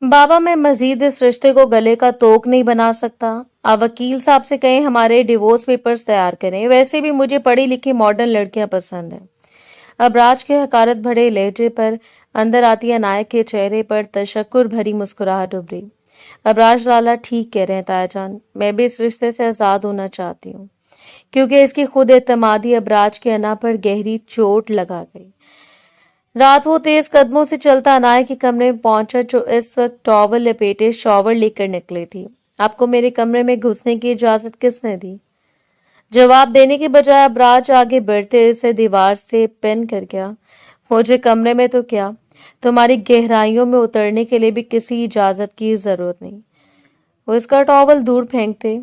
बाबा, मैं मजीद इस रिश्ते को गले का तोक नहीं बना सकता। आप वकील साहब से कहें हमारे डिवोर्स पेपर्स तैयार करें। वैसे भी मुझे पढ़ी लिखी मॉडर्न लड़कियां पसंद हैं। अबराज के हकारत भरे लहजे पर अंदर आती अनायक के चेहरे पर तशक्कुर भरी मुस्कुराहट उभरी। अबराज लाला ठीक कह रहे हैं तायाजान, मैं भी इस रिश्ते से आजाद होना चाहती हूँ, क्योंकि इसकी खुद एतमादी अबराज के अना पर गहरी चोट लगा गई। रात वो तेज कदमों से चलता अनाया के कमरे में पहुंचा, जो इस वक्त टॉवल लपेटे शॉवर लेकर निकली थी। आपको मेरे कमरे में घुसने की इजाजत किसने दी? जवाब देने के बजाय अबराज आगे बढ़ते इसे दीवार से पिन कर गया। मुझे कमरे में तो क्या, तुम्हारी गहराइयों में उतरने के लिए भी किसी इजाजत की जरूरत नहीं। वो इसका टॉवल दूर फेंकते।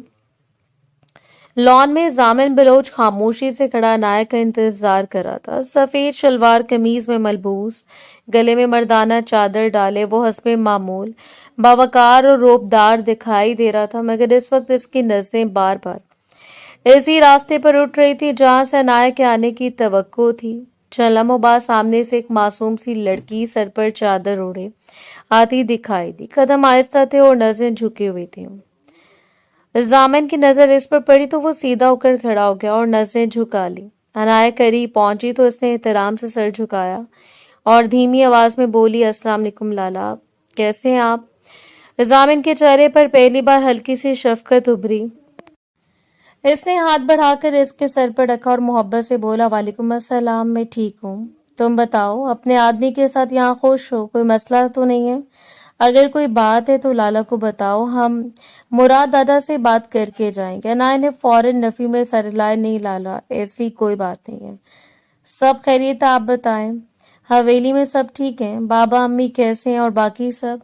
लॉन में जामिन बलोच खामोशी से खड़ा अनाया का इंतजार कर रहा था। सफेद शलवार कमीज में मलबूस, गले में मर्दाना चादर डाले वो हस्बे मामूल बावकार और रोबदार दिखाई दे रहा था, मगर इस वक्त इसकी नजरें बार बार इसी रास्ते पर उठ रही थी जहां से अनाया के आने की तवक्को थी। चलमो बाद सामने से एक मासूम सी लड़की सर पर चादर ओढ़े आती दिखाई दी। कदम आहिस्ता थे और नजरें झुकी हुई थी। जामिन की नजर इस पर पड़ी तो वो सीधा होकर खड़ा हो गया और नजरें झुका ली। अनाया करीब पहुंची तो इसने एहतराम से सर झुकाया और धीमी आवाज में बोली, अस्सलाम वालेकुम लाला, कैसे हैं आप? जामिन के चेहरे पर पहली बार हल्की सी शफकत उभरी। इसने हाथ बढ़ाकर इसके सर पर रखा और मोहब्बत से बोला, वालेकुम अस्सलाम, मैं ठीक हूँ। तुम बताओ, अपने आदमी के साथ यहाँ खुश हो? कोई मसला तो नहीं है? अगर कोई बात है तो लाला को बताओ, हम मुराद दादा से बात करके जाएंगे। अनाया ने फौरन नफी में सर हिलाए, नहीं लाला, ऐसी कोई बात नहीं है, सब खैरियत, आप बताएं। हवेली में सब ठीक हैं? बाबा अम्मी कैसे हैं और बाकी सब?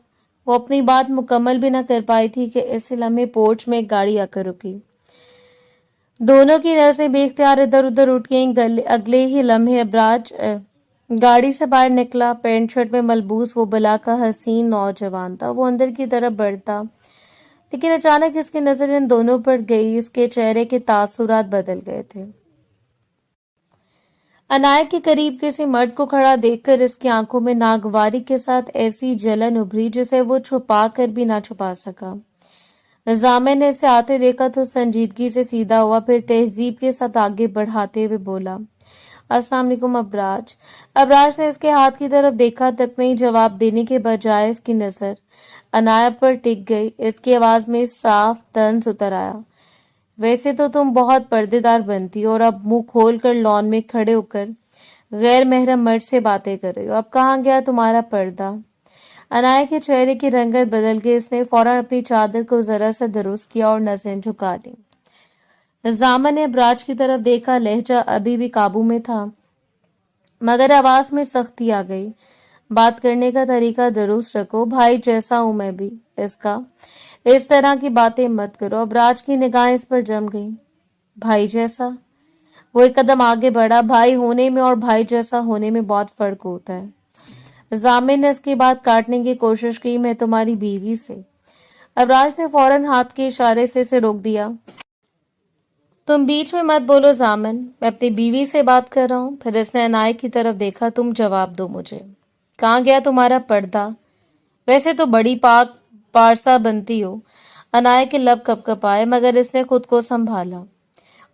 वो अपनी बात मुकम्मल भी न कर पाई थी कि इस लम्हे पोर्च में एक गाड़ी आकर रुकी। दोनों की नजरें बेख्तियार इधर उधर उठ गईं। अगले ही लम्हे अबराज गाड़ी से बाहर निकला। पैंट शर्ट में मलबूस वो बला का हसीन नौजवान था। वो अंदर की तरफ बढ़ता, लेकिन अचानक इसकी नजर इन दोनों पर गई। इसके चेहरे के तासुरात बदल गए थे। अनाया के करीब किसी मर्द को खड़ा देखकर इसकी आंखों में नागवारी के साथ ऐसी जलन उभरी जिसे वो छुपा कर भी ना छुपा सका। जामिन ने इसे आते देखा तो संजीदगी से सीधा हुआ, फिर तहजीब के साथ आगे बढ़ाते हुए बोला, अस्सलाम वालेकुम अबराज। अबराज ने इसके हाथ की तरफ देखा तक नहीं। जवाब देने के बजाय इसकी नजर अनाया पर टिक गई। इसकी आवाज में साफ तंज उतर आया, वैसे तो तुम बहुत पर्देदार बनती हो और अब मुंह खोलकर लॉन में खड़े होकर गैर महरम मर्द से बातें कर रही हो। अब कहाँ गया तुम्हारा पर्दा? अनाया के चेहरे की रंगत बदल गई। इसने फौरन अपनी चादर को जरा सा दुरुस्त किया और नसें झुका दी। जामिन ने अबराज की तरफ देखा। लहजा अभी भी काबू में था, मगर आवाज में सख्ती आ गई। बात करने का तरीका दुरुस्त रखो, भाई जैसा हूं मैं भी इसका, इस तरह की बातें मत करो। अबराज की निगाहें इस पर जम गई। भाई जैसा? वो एक कदम आगे बढ़ा। भाई होने में और भाई जैसा होने में बहुत फर्क होता है। जामिन ने इसकी बात काटने की कोशिश की, मैं तुम्हारी बीवी से। अबराज ने फौरन हाथ के इशारे से इसे रोक दिया। तुम बीच में मत बोलो जामिन, मैं अपनी बीवी से बात कर रहा हूँ। फिर इसने अनाया की तरफ देखा, तुम जवाब दो मुझे, कहाँ गया तुम्हारा पर्दा? वैसे तो बड़ी पाक पारसा बनती हो। अनाया के लब कपकपाए, मगर इसने खुद को संभाला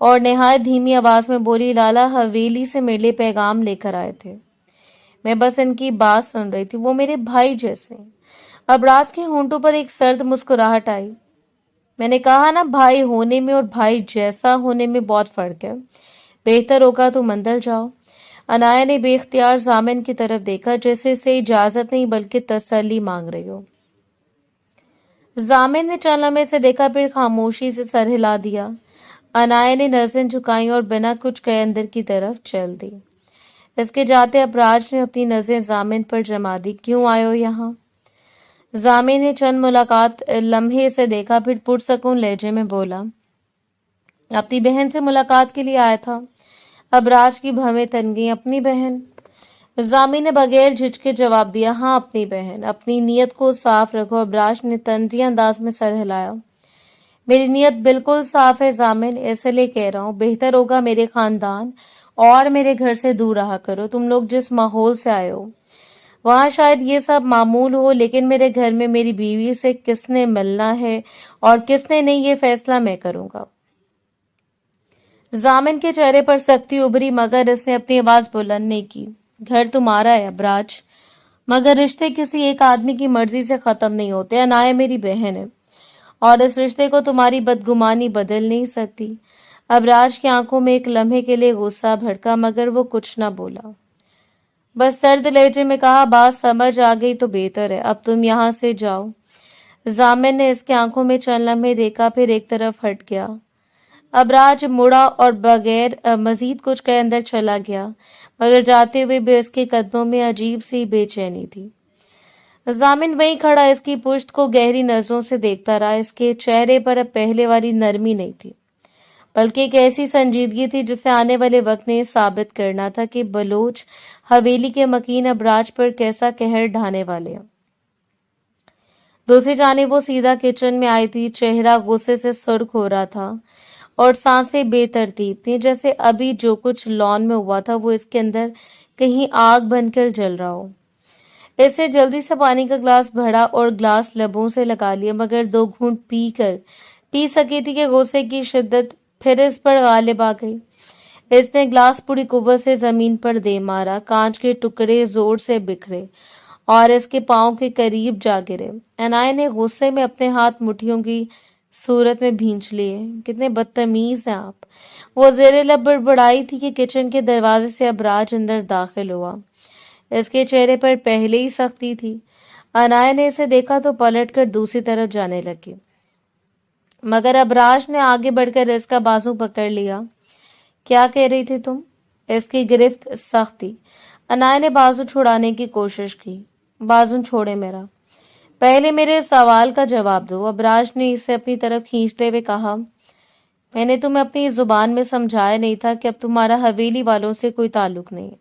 और निहायत धीमी आवाज में बोली, लाला हवेली से मेरे लिए पैगाम लेकर आए थे, मैं बस इनकी बात सुन रही थी, वो मेरे भाई जैसे। अबराज के होंठों पर एक सर्द मुस्कुराहट आई। मैंने कहा ना, भाई होने में और भाई जैसा होने में बहुत फर्क है। बेहतर होगा तुम अंदर जाओ। अनाया ने बेख्तियार जामिन की तरफ देखा, जैसे इसे इजाजत नहीं बल्कि तसल्ली मांग रही हो। जामिन ने चंद लम्हे से देखा, फिर खामोशी से सर हिला दिया। अनाया ने नजरें झुकाई और बिना कुछ कहे अंदर की तरफ चल दी। इसके जाते अबराज ने अपनी नजरें जामिन पर जमा दी। क्यों आए हो यहाँ? जामिन ने चंद मुलाकात लम्हे से देखा, फिर पुरसकून लहजे में बोला, अपनी बहन से मुलाकात के लिए आया था। अबराज की भवें तन गई। अपनी बहन? जामिन ने बगैर झिझके जवाब दिया, हाँ अपनी बहन। अपनी नीयत को साफ रखो। अबराज ने तंजी अंदाज में सर हिलाया। मेरी नीयत बिल्कुल साफ है जामिन, इसलिए कह रहा हूँ, बेहतर होगा मेरे खानदान और मेरे घर से दूर रहा करो। तुम लोग जिस माहौल से आए हो وہاں شاید یہ سب معمول ہو، لیکن میرے گھر میں میری بیوی سے کس نے ملنا ہے اور کس نے نہیں، یہ فیصلہ میں کروں گا۔ ضامن کے چہرے پر سختی ابھری، مگر اس نے اپنی آواز بلند نہیں کی۔ گھر تمہارا ہے ابراج، مگر رشتے کسی ایک آدمی کی مرضی سے ختم نہیں ہوتے۔ عنایہ میری بہن ہے اور اس رشتے کو تمہاری بدگمانی بدل نہیں سکتی۔ ابراج کی آنکھوں میں ایک لمحے کے لیے غصہ بھڑکا، مگر وہ کچھ نہ بولا، بس سرد لہجے میں کہا، بات سمجھ آ گئی تو بہتر ہے، اب تم یہاں سے جاؤ۔ ضامن نے اس کے آنکھوں میں چند لمحے دیکھا، پھر ایک طرف ہٹ گیا۔ ابراج مڑا اور بغیر مزید کچھ کہے اندر چلا گیا، مگر جاتے ہوئے بھی اس کے قدموں میں عجیب سی بے چینی تھی۔ ضامن وہیں کھڑا اس کی پشت کو گہری نظروں سے دیکھتا رہا۔ اس کے چہرے پر اب پہلے والی نرمی نہیں تھی، بلکہ ایک ایسی سنجیدگی تھی جسے آنے والے وقت نے ثابت کرنا تھا کہ بلوچ حویلی کے مکین ابراج پر کیسا قہر ڈھانے والے ہیں۔ دوسری جانب وہ سیدھا کچن میں آئی تھی، چہرہ غصے سے سرخ ہو رہا تھا اور سانسیں بے ترتیب تھیں، جیسے ابھی جو کچھ لان میں ہوا تھا وہ اس کے اندر کہیں آگ بن کر جل رہا ہو۔ اس نے جلدی سے پانی کا گلاس بھرا اور گلاس لبوں سے لگا لیا، مگر 2 گھونٹ پی سکی تھی کہ غصے کی شدت پھر اس پر غالب آ گئی۔ اس نے گلاس پوری قوت سے زمین پر دے مارا، کانچ کے ٹکڑے زور سے بکھرے اور اس کے پاؤں کے قریب جا گرے۔ عنایہ نے غصے میں اپنے ہاتھ مٹھیوں کی صورت میں بھینچ لیے۔ کتنے بدتمیز ہیں آپ! وہ زیر لب بڑبڑائی تھی کہ کچن کے دروازے سے ابراج اندر داخل ہوا۔ اس کے چہرے پر پہلے ہی سختی تھی۔ عنایہ نے اسے دیکھا تو پلٹ کر دوسری طرف جانے لگی، مگر ابراج نے آگے بڑھ کر اس کا بازو پکڑ لیا۔ کیا کہہ رہی تھی تم؟ اس کی گرفت سخت تھی۔ عنایہ نے بازو چھڑانے کی کوشش کی۔ بازو چھوڑے میرا، پہلے میرے سوال کا جواب دو۔ ابراج نے اسے اپنی طرف کھینچتے ہوئے کہا، میں نے تمہیں اپنی زبان میں سمجھایا نہیں تھا کہ اب تمہارا حویلی والوں سے کوئی تعلق نہیں ہے؟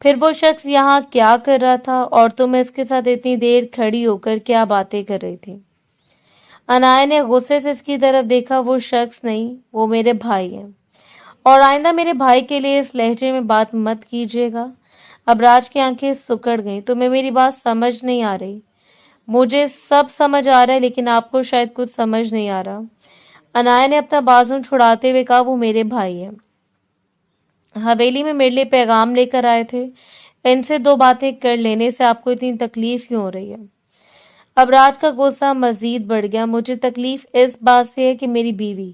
پھر وہ شخص یہاں کیا کر رہا تھا اور تم اس کے ساتھ اتنی دیر کھڑی ہو کر کیا باتیں کر رہی تھی؟ عنایہ نے غصے سے اس کی طرف دیکھا۔ وہ شخص نہیں، وہ میرے بھائی ہیں، اور آئندہ میرے بھائی کے لیے اس لہجے میں بات مت کیجیے گا۔ ابراج کی آنکھیں سکڑ گئیں۔ تمہیں میری بات سمجھ نہیں آ رہی؟ مجھے سب سمجھ آ رہا ہے، لیکن آپ کو شاید کچھ سمجھ نہیں آ رہا۔ عنایہ نے اپنا بازو چھڑاتے ہوئے کہا، وہ میرے بھائی ہیں، حویلی میں میرے لیے پیغام لے کر آئے تھے۔ ان سے 2 باتیں کر لینے سے آپ کو اتنی تکلیف کیوں ہو رہی ہے؟ ابراج کا غصہ مزید بڑھ گیا۔ مجھے تکلیف اس بات سے ہے کہ میری بیوی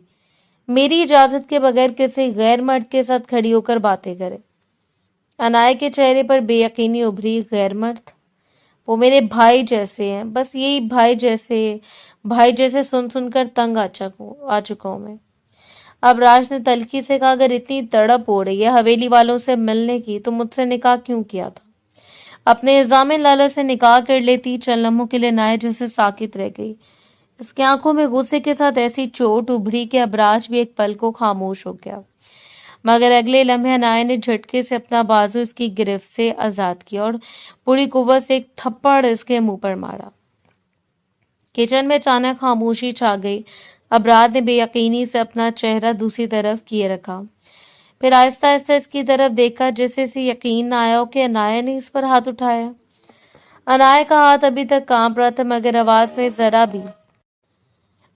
میری اجازت کے بغیر کسی غیر مرد کے ساتھ کھڑی ہو کر باتیں کرے۔ عنایہ کے چہرے پر بے یقینی ابھری۔ غیر مرد؟ وہ میرے بھائی جیسے ہیں، بس یہی بھائی جیسے سن کر تنگ آ چکا ہوں میں۔ ابراج نے تلخی سے کہا، اگر اتنی تڑپ ہو رہی ہے حویلی والوں سے ملنے کی تو مجھ سے نکاح کیوں کیا تھا؟ اپنے ضامن لالا سے نکاح کر لیتی۔ چند لمحوں کے لیے عنایہ جیسے ساکت رہ گئی۔ اس کی آنکھوں میں غصے کے ساتھ ایسی چوٹ ابھری کہ ابراج بھی ایک پل کو خاموش ہو گیا، مگر اگلے لمحے عنایہ نے جھٹکے سے اپنا بازو اس کی گرفت سے آزاد کیا اور پوری قوت سے ایک تھپڑ اس کے منہ پر مارا۔ کچن میں اچانک خاموشی چھا گئی۔ ابراج نے بے یقینی سے اپنا چہرہ دوسری طرف کیے رکھا، پھر آہستہ آہستہ اس کی طرف دیکھا، جیسے اسے یقین نہ آیا ہو کہ عنایہ نے اس پر ہاتھ اٹھایا۔ عنایہ کا ہاتھ ابھی تک کانپ رہا تھا، مگر آواز میں ذرا بھی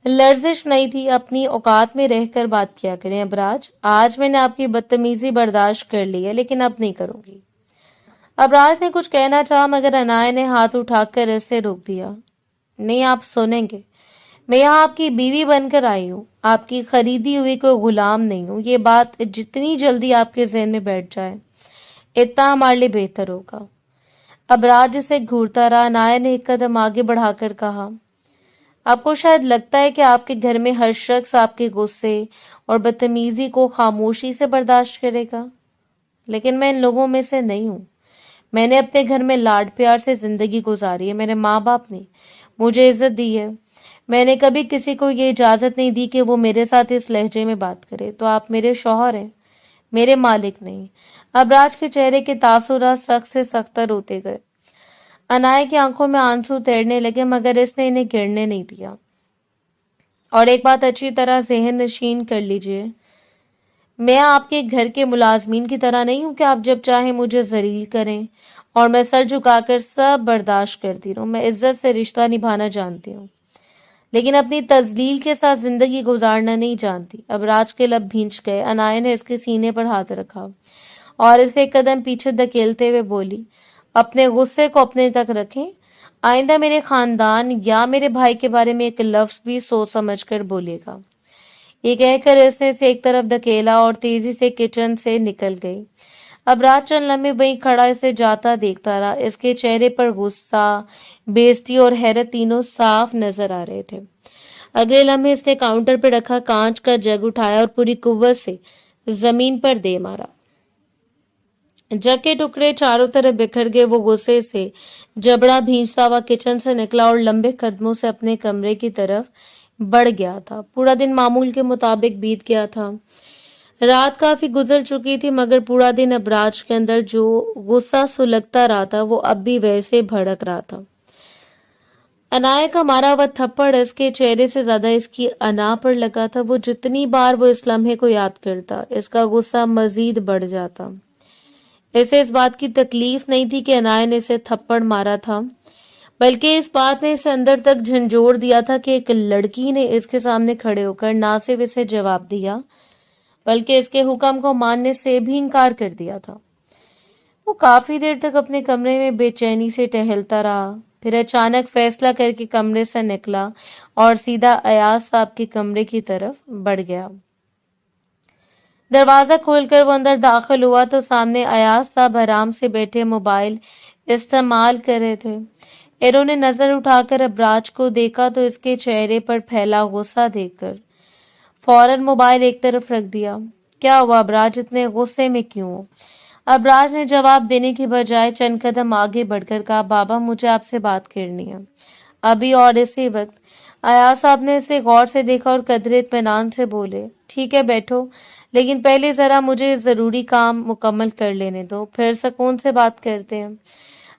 لرزش نہیں تھی۔ اپنی اوقات میں رہ کر بات کیا کریں ابراج، آج میں نے آپ کی بدتمیزی برداشت کر لی ہے، لیکن اب نہیں کروں گی۔ ابراج نے کچھ کہنا چاہا، مگر عنایہ نے ہاتھ اٹھا کر اسے روک دیا۔ نہیں، آپ سنیں گے، میں یہاں آپ کی بیوی بن کر آئی ہوں، آپ کی خریدی ہوئی کوئی غلام نہیں ہوں۔ یہ بات جتنی جلدی آپ کے ذہن میں بیٹھ جائے اتنا ہمارے لیے بہتر ہوگا۔ ابراج اسے گھورتا رہا۔ عنایہ نے ایک قدم آگے بڑھا کر کہا، آپ کو شاید لگتا ہے کہ آپ کے گھر میں ہر شخص آپ کے غصے اور بدتمیزی کو خاموشی سے برداشت کرے گا، لیکن میں ان لوگوں میں سے نہیں ہوں۔ میں نے اپنے گھر میں لاڈ پیار سے زندگی گزاری ہے، میرے ماں باپ نے مجھے عزت دی ہے، میں نے کبھی کسی کو یہ اجازت نہیں دی کہ وہ میرے ساتھ اس لہجے میں بات کرے۔ تو آپ میرے شوہر ہیں، میرے مالک نہیں۔ ابراج کے چہرے کے تاثرات سخت سے سختر ہوتے گئے۔ عنایہ کی آنکھوں میں آنسو تیرنے لگے، مگر اس نے انہیں گرنے نہیں دیا۔ اور ایک بات اچھی طرح ذہن نشین کر لیجئے، میں آپ کے گھر کے ملازمین کی طرح نہیں ہوں کہ آپ جب چاہیں مجھے ذلیل کریں اور میں سر جھکا کر سب برداشت کرتی رہوں. میں عزت سے رشتہ نبھانا جانتی ہوں لیکن اپنی تذلیل کے ساتھ زندگی گزارنا نہیں جانتی. اب راج کے لب بھینچ گئے. عنایت نے اس کے سینے پر ہاتھ رکھا اور اسے ایک قدم پیچھے دھکیلتے ہوئے بولی، اپنے غصے کو اپنے تک رکھیں. آئندہ میرے خاندان یا میرے بھائی کے بارے میں ایک لفظ بھی سوچ سمجھ کر بولے گا. یہ کہہ کر اس نے اسے ایک طرف دھکیلا اور تیزی سے کچن سے نکل گئی. اب راج چند لمحے وہیں کھڑا اسے جاتا دیکھتا رہا. اس کے چہرے پر غصہ، بےزتی اور حیرت تینوں صاف نظر آ رہے تھے. اگلے لمحے اس نے کاؤنٹر پر رکھا کانچ کا جگ اٹھایا اور پوری قوت سے زمین پر دے مارا. جگ کے ٹکڑے چاروں طرف بکھر گئے. وہ غصے سے جبڑا بھینچتا ہوا کچن سے نکلا اور لمبے قدموں سے اپنے کمرے کی طرف بڑھ گیا تھا. پورا دن معمول کے مطابق بیت گیا تھا. رات کافی گزر چکی تھی مگر پورا دن ابراج کے اندر جو غصہ سلگتا رہا تھا وہ اب بھی ویسے بھڑک رہا تھا. عنایت کا مارا ہوا تھپڑ اس کے چہرے سے زیادہ اس کی انا پر لگا تھا. وہ جتنی بار وہ اس لمحے کو یاد کرتا اس کا غصہ مزید بڑھ جاتا. اسے اس بات کی تکلیف نہیں تھی کہ عنایت نے اسے تھپڑ مارا تھا بلکہ اس بات نے اسے اندر تک جھنجھوڑ دیا تھا کہ ایک لڑکی نے اس کے سامنے کھڑے ہو کر نہ صرف اسے جواب دیا بلکہ اس کے حکم کو ماننے سے بھی انکار کر دیا تھا. وہ کافی دیر تک اپنے کمرے میں بے چینی سے ٹہلتا رہا. پھر اچانک فیصلہ کر کے کمرے سے نکلا اور سیدھا ایاز صاحب کے کمرے کی طرف بڑھ گیا. دروازہ کھول کر وہ اندر داخل ہوا تو سامنے ایاز صاحب آرام سے بیٹھے موبائل استعمال کر رہے تھے. انہوں نے نظر اٹھا کر ابراج کو دیکھا تو اس کے چہرے پر پھیلا غصہ دیکھ کر فوراً موبائل ایک طرف رکھ دیا. کیا ہوا ابراج، اتنے غصے میں کیوں ہو؟ ابراج نے جواب دینے کی بجائے چند قدم آگے بڑھ کر کہا، بابا مجھے آپ سے بات کرنی ہے ابھی اور اسی وقت. ایاز صاحب نے اسے غور سے دیکھا اور قدرے اطمینان سے بولے، ٹھیک ہے بیٹھو لیکن پہلے ذرا مجھے ضروری کام مکمل کر لینے دو، پھر سکون سے بات کرتے ہیں.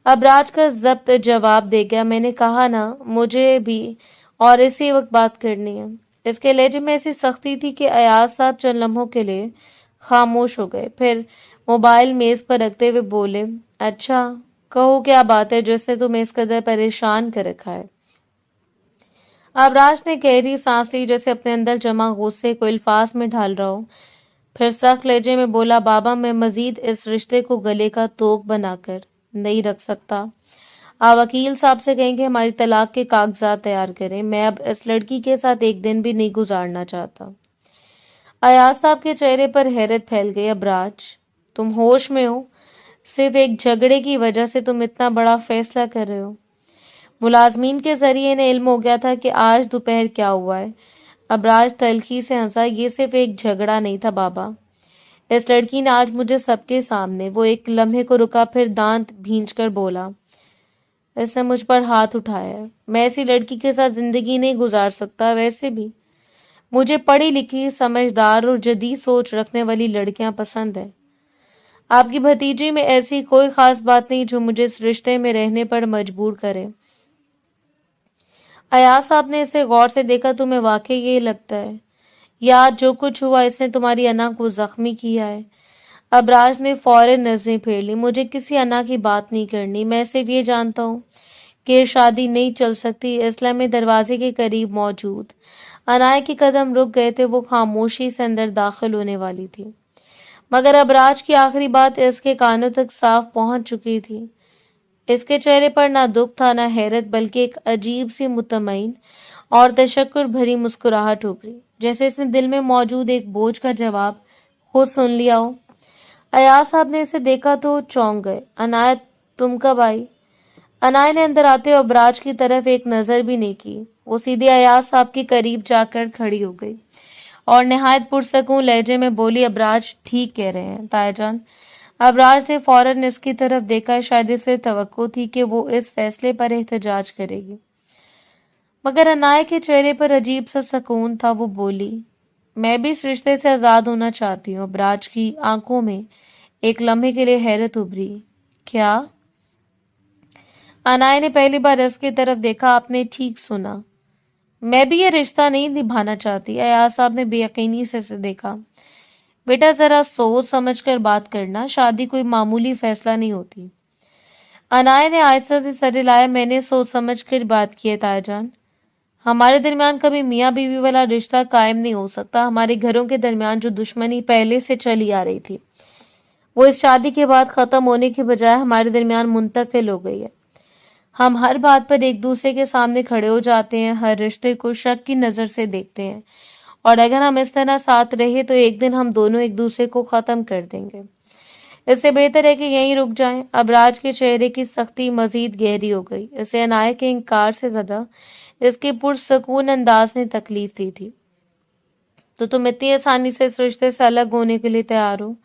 ابراج کا ضبط جواب دے گیا، میں نے کہا نا مجھے بھی اور اسی وقت بات کرنی ہے. اس کے لہجے میں ایسی سختی تھی کہ ایاز صاحب چند لمحوں کے لیے خاموش ہو گئے. پھر موبائل میز پر رکھتے ہوئے بولے، اچھا کہو کیا بات ہے جس نے تمہیں اس قدر پریشان کر رکھا ہے؟ ابراج نے گہری سانس لی جیسے اپنے اندر جمع غصے کو الفاظ میں ڈھال رہا ہو. پھر سخت لہجے میں بولا، بابا میں مزید اس رشتے کو گلے کا توق بنا کر نہیں رکھ سکتا. آپ وکیل صاحب سے کہیں کہ ہماری طلاق کے کاغذات تیار کریں. میں اب اس لڑکی کے ساتھ ایک دن بھی نہیں گزارنا چاہتا. ایاز صاحب کے چہرے پر حیرت پھیل گئی. ابراج تم ہوش میں ہو؟ صرف ایک جھگڑے کی وجہ سے تم اتنا بڑا فیصلہ کر رہے ہو؟ ملازمین کے ذریعے انہیں علم ہو گیا تھا کہ آج دوپہر کیا ہوا ہے. ابراج تلخی سے ہنسا، یہ صرف ایک جھگڑا نہیں تھا بابا. اس لڑکی نے آج مجھے سب کے سامنے. وہ ایک لمحے کو رکا پھر دانت بھینچ کر بولا، اس نے مجھ پر ہاتھ اٹھایا ہے. میں ایسی لڑکی کے ساتھ زندگی نہیں گزار سکتا. ویسے بھی مجھے پڑھی لکھی، سمجھدار اور جدید سوچ رکھنے والی لڑکیاں پسند ہیں. آپ کی بھتیجی میں ایسی کوئی خاص بات نہیں جو مجھے اس رشتے میں رہنے پر مجبور کرے. ایاز صاحب نے اسے غور سے دیکھا، تمہیں واقعی یہ لگتا ہے یا جو کچھ ہوا اس نے تمہاری انا کو زخمی کیا ہے؟ ابراج نے فوراً نظریں پھیر لی. مجھے کسی انا کی بات نہیں کرنی. میں صرف یہ جانتا ہوں کہ شادی نہیں چل سکتی. اسلام میں دروازے کے قریب موجود عنایت کے قدم رک گئے تھے. وہ خاموشی سے اندر داخل ہونے والی تھی مگر ابراج کی آخری بات اس کے کانوں تک صاف پہنچ چکی تھی. اس کے چہرے پر نہ دکھ تھا نہ حیرت بلکہ ایک عجیب سی مطمئن اور تشکر بھری مسکراہٹ ابھری، جیسے اس نے دل میں موجود ایک بوجھ کا جواب خود سن لیا ہو. ایاز صاحب نے اسے دیکھا تو چونک گئے. عنایت تم کب آئی؟ عنایت نے اندر آتے ہوئے ابراج کی طرف ایک نظر بھی نہیں کی. وہ سیدھے ایاز صاحب کے قریب جا کر کھڑی ہو گئی اور نہایت پرسکون لہجے میں بولی، ابراج ٹھیک کہہ رہے ہیں تایا جان. ابراج نے فوراً اس کی طرف دیکھا. شاید اسے توقع تھی کہ وہ اس فیصلے پر احتجاج کرے گی مگر عنایت کے چہرے پر عجیب سا سکون تھا. وہ بولی، میں بھی اس رشتے سے آزاد ہونا چاہتی ہوں. ابراج کی آنکھوں میں ایک لمحے کے لیے حیرت ابھری. کیا؟ عنایت نے پہلی بار اس کی طرف دیکھا. آپ نے ٹھیک سنا، میں بھی یہ رشتہ نہیں نبھانا چاہتی. ایاز صاحب نے بے یقینی سے اسے دیکھا. بیٹا ذرا سوچ سمجھ کر بات کرنا. شادی کوئی معمولی فیصلہ نہیں ہوتی. अनाया ने आहिस्ता से सर हिलाया। मैंने सोच समझ कर बात की है ताया जान। हमारे दरमियान कभी मियाँ बीवी वाला रिश्ता कायम नहीं हो सकता। हमारे घरों के दरमियान जो दुश्मनी पहले से चली आ रही थी वो इस शादी के बाद खत्म होने के बजाय हमारे दरमियान मुंतकिल हो गई है। हम हर बात पर एक दूसरे के सामने खड़े हो जाते हैं, हर रिश्ते को शक की नजर से देखते हैं, और अगर हम इस तरह साथ रहे तो एक दिन हम दोनों एक दूसरे को खत्म कर देंगे। इससे बेहतर है कि यहीं रुक जाएं। अब राज के चेहरे की सख्ती मजीद गहरी हो गई। इसे अनाया के इंकार से ज्यादा इसके पुरसकून अंदाज ने तकलीफ दी थी। तो तुम इतनी आसानी से इस रिश्ते से अलग होने के लिए तैयार हो?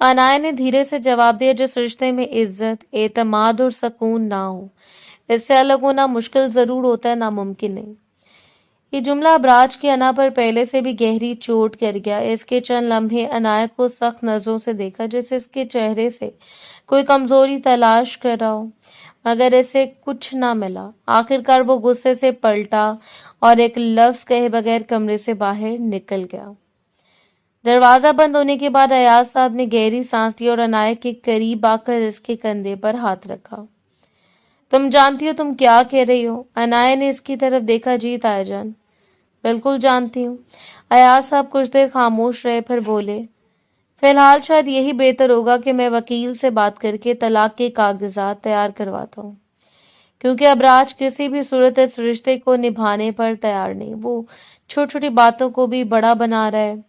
अनाया ने धीरे से जवाब दिया, जिस रिश्ते में इज्जत, एतमाद और सुकून ना हो, इससे अलग होना मुश्किल जरूर होता है, नामुमकिन नहीं। ये जुमला अबराज की अना पर पहले से भी गहरी चोट कर गया। इसके चंद लम्हे अनाया को सख्त नजरों से देखा, जैसे इसके चेहरे से कोई कमजोरी तलाश कर रहा हो, मगर इसे कुछ ना मिला। आखिरकार वो गुस्से से पलटा और एक लफ्ज कहे बगैर कमरे से बाहर निकल गया। दरवाजा बंद होने के बाद अयाज साहब ने गहरी सांस ली और अनाया के करीब आकर इसके कंधे पर हाथ रखा। तुम जानती हो तुम क्या कह रही हो? अनाया ने इसकी तरफ देखा। जी ताया जान, बिल्कुल जानती हूँ। अयाज साहब कुछ देर खामोश रहे, फिर बोले, फिलहाल शायद यही बेहतर होगा कि मैं वकील से बात करके तलाक के कागजात तैयार करवाता हूँ, क्योंकि अबराज किसी भी सूरत इस रिश्ते को निभाने पर तैयार नहीं। वो छोटी छोटी बातों को भी बड़ा बना रहा है।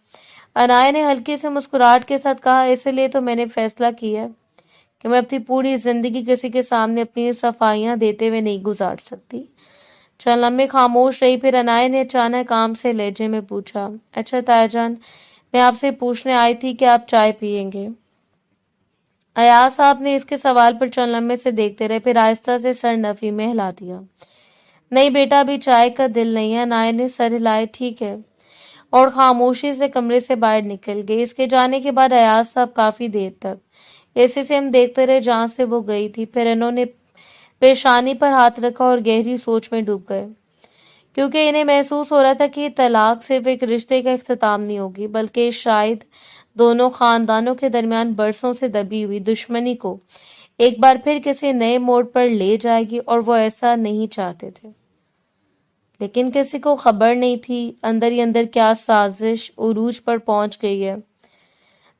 अनाया ने हल्की से मुस्कुराहट के साथ कहा, इसलिए तो मैंने फैसला किया कि मैं अपनी पूरी जिंदगी किसी के सामने अपनी सफाइयां देते हुए नहीं गुजार सकती। चल लम्बे खामोश रही, फिर अनाया ने अचानक काम से लहजे में पूछा, अच्छा ताया जान, मैं आपसे पूछने आई थी कि आप चाय पियेंगे? अयाज साहब ने इसके सवाल पर चंद लम्बे से देखते रहे, फिर आहिस्ता से सर नफी में हिला दिया। नहीं बेटा, अभी चाय का दिल नहीं है। अनाया ने सर हिलाए, ठीक है, और खामोशी से कमरे से बाहर निकल गई। इसके जाने के बाद अयाज साहब काफी देर तक ऐसे से हम देखते रहे जहां से वो गई थी। फिर इन्होंने पेशानी पर हाथ रखा और गहरी सोच में डूब गए, क्योंकि इन्हें महसूस हो रहा था कि तलाक सिर्फ एक रिश्ते का इख्तिताम नहीं होगी, बल्कि शायद दोनों खानदानों के दरमियान बरसों से दबी हुई दुश्मनी को एक बार फिर किसी नए मोड़ पर ले जाएगी, और वो ऐसा नहीं चाहते थे। लेकिन किसी को खबर नहीं थी अंदर ही अंदर क्या साजिश उरूज पर पहुंच गई है।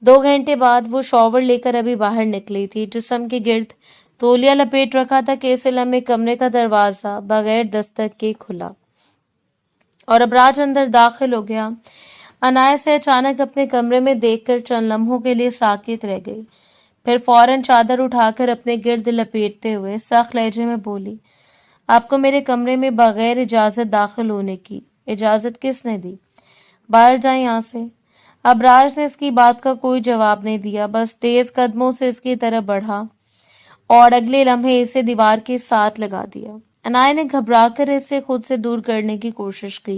2 घंटे बाद वो शॉवर लेकर अभी बाहर निकली थी। जिस्म के गिर्द तौलिया लपेट रखा था कि इसे लम्बे कमरे का दरवाजा बगैर दस्तक के खुला और अबराज अंदर दाखिल हो गया। अनाया से अचानक अपने कमरे में देखकर चंद लम्हों के लिए साकित रह गई, फिर फौरन चादर उठाकर अपने गिर्द लपेटते हुए सख्त लहजे में बोली, आपको मेरे कमरे में बगैर इजाजत दाखिल होने की इजाजत किसने दी? बाहर जाए यहाँ से। अबराज ने इसकी बात का कोई जवाब नहीं दिया, बस तेज कदमों से इसकी तरफ बढ़ा और अगले लम्हे इसे दीवार के साथ लगा दिया। अनाया ने घबराकर इसे खुद से दूर करने की कोशिश की।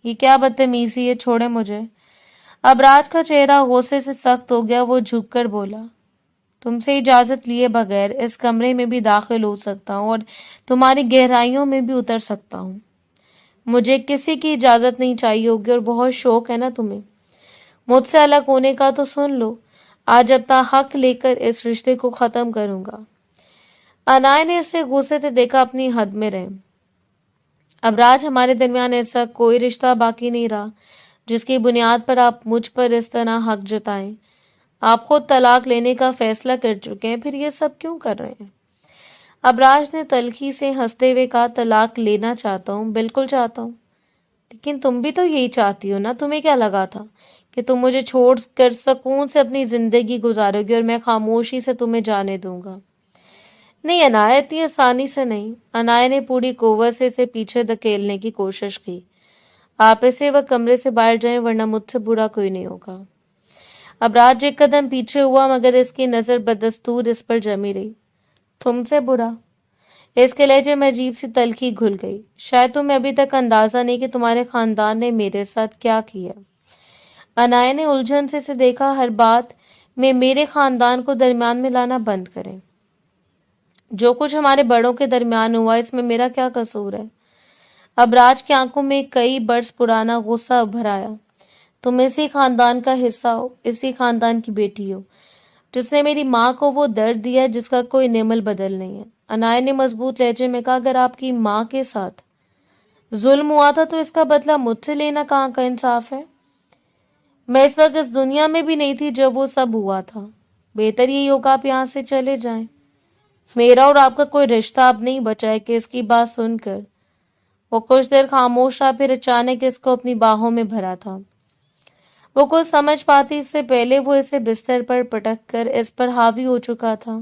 ये क्या बदतमीजी है, छोड़े मुझे। अबराज का चेहरा गुस्से से सख्त हो गया। वो झुककर बोला, तुमसे इजाजत लिए बगैर इस कमरे में भी दाखिल हो सकता हूँ और तुम्हारी गहराइयों में भी उतर सकता हूँ। मुझे किसी की इजाजत नहीं चाहिए होगी, और बहुत शौक है ना तुम्हें मुझसे अलग होने का, तो सुन लो, आज अपना हक लेकर इस रिश्ते को खत्म करूंगा। अनाया ने इसे गुस्से से देखा, अपनी हद में रहे। अबराज, हमारे दरमियान ऐसा कोई रिश्ता बाकी नहीं रहा जिसकी बुनियाद पर आप मुझ पर इस तरह हक जताएं। आप खुद तलाक लेने का फैसला कर चुके हैं, फिर ये सब क्यों कर रहे हैं? अबराज ने तल्खी से हंसते हुए कहा, तलाक लेना चाहता हूँ, बिल्कुल चाहता हूँ, लेकिन तुम भी तो यही चाहती हो ना। तुम्हें क्या लगा था कि तुम मुझे छोड़ कर सुकून से अपनी जिंदगी गुजारोगी और मैं खामोशी से तुम्हें जाने दूंगा? नहीं अनाया, इतनी आसानी से नहीं। अनाया ने पूरी कुव्वत से इसे पीछे धकेलने की कोशिश की। आप इसे वह कमरे से बाहर जाएं, वरना मुझसे बुरा कोई नहीं होगा। अबराज एक कदम पीछे हुआ, मगर इसकी नजर बदस्तूर इस पर जमी रही। तुमसे बुरा? इसके लहजे में अजीब सी तल्खी घुल गई। शायद तुम्हें अभी तक अंदाजा नहीं कि तुम्हारे खानदान ने मेरे साथ क्या किया। अनाया ने उलझन से इसे देखा। हर बात में मेरे खानदान को दरमियान में लाना बंद करें। जो कुछ हमारे बड़ों के दरमियान हुआ, इसमें मेरा क्या कसूर है? अबराज की आंखों में कई बरस पुराना गुस्सा उभर आया। तुम इसी खानदान का हिस्सा हो, इसी खानदान की बेटी हो। जिसने मेरी माँ को वो दर्द दिया जिसका कोई निमल बदल नहीं है। अनाया ने मजबूत लहजे में कहा, अगर आपकी माँ के साथ जुल्म हुआ था तो इसका बदला मुझसे लेना कहाँ का इंसाफ है? मैं इस वक्त इस दुनिया में भी नहीं थी जब वो सब हुआ था। बेहतर यही होगा आप यहाँ से चले जाएं। मेरा और आपका कोई रिश्ता अब नहीं बचा है। कि इसकी बात सुनकर वो कुछ देर खामोश रहा, फिर अचानक इसको अपनी बाहों में भरा था। वो कुछ समझ पाती इससे पहले वो इसे बिस्तर पर पटक कर इस पर हावी हो चुका था।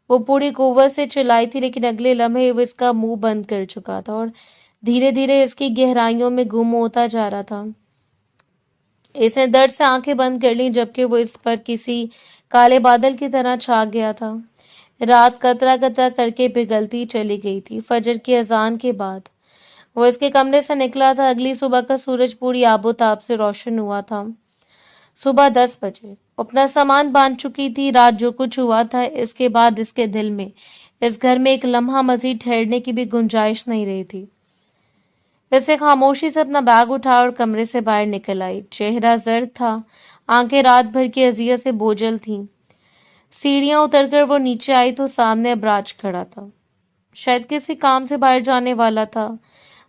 वो पूरी कुव्वत से चिल्लाई थी, लेकिन अगले लम्हे वो इसका मुंह बंद कर चुका था और धीरे धीरे इसकी गहराइयों में गुम होता जा रहा था। इसने दर्द से आंखें बंद कर ली, जबकि वो इस पर किसी काले बादल की तरह छा गया था। रात कतरा कतरा करके पिघलती चली गई थी। फजर की अजान के बाद वो इसके कमरे से निकला था। अगली सुबह का सूरज पूरी आबोताब से रोशन हुआ था। सुबह 10 बजे अपना सामान बांध चुकी थी। रात जो कुछ हुआ था इसके बाद इसके दिल में इस घर में एक लम्हा मजीद ठहरने की भी गुंजाइश नहीं रही थी। वैसे खामोशी से अपना बैग उठा और कमरे से बाहर निकल आई। चेहरा जर्द था, आंखें रात भर की अजियत से बोझल थीं। सीढ़ियां उतरकर वो नीचे आई तो सामने अबराज खड़ा था। शायद किसी काम से बाहर जाने वाला था,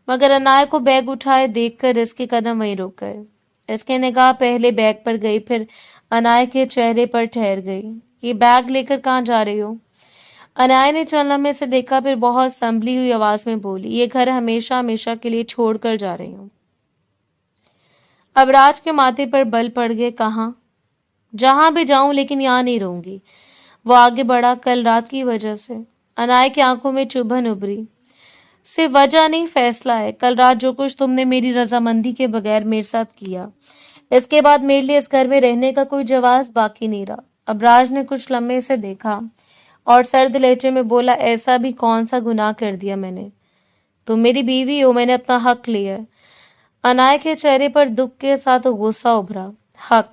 मगर अनाया को बैग उठाए देखकर इसके कदम वहीं रुक गए। इसकी निगाह पहले बैग पर गई, फिर अनाया के चेहरे पर ठहर गई। ये बैग लेकर कहाँ जा रही हो? अनाया ने चंद लम्हे से देखा, फिर बहुत संभली हुई आवाज में बोली, ये घर हमेशा हमेशा के लिए छोड़कर जा रही हूँ। अबराज के माथे पर बल पड़ गए। कहाँ? जहां भी जाऊं, लेकिन यहाँ नहीं रहूंगी। वो आगे बढ़ा। कल रात की वजह से? अनाया की आंखों में चुभन उभरी। सिर्फ वजह नहीं, फैसला है। कल रात जो कुछ तुमने मेरी रजामंदी के बगैर मेरे साथ किया, इसके बाद मेरे लिए इस घर में रहने का कोई जवाब बाकी नहीं रहा। अबराज ने कुछ लम्हे से देखा और सर्द लहजे में बोला, ऐसा भी कौन सा गुनाह कर दिया मैंने? तुम मेरी बीवी हो, मैंने अपना हक लिया। अनाया के चेहरे पर दुख के साथ गुस्सा उभरा। हक?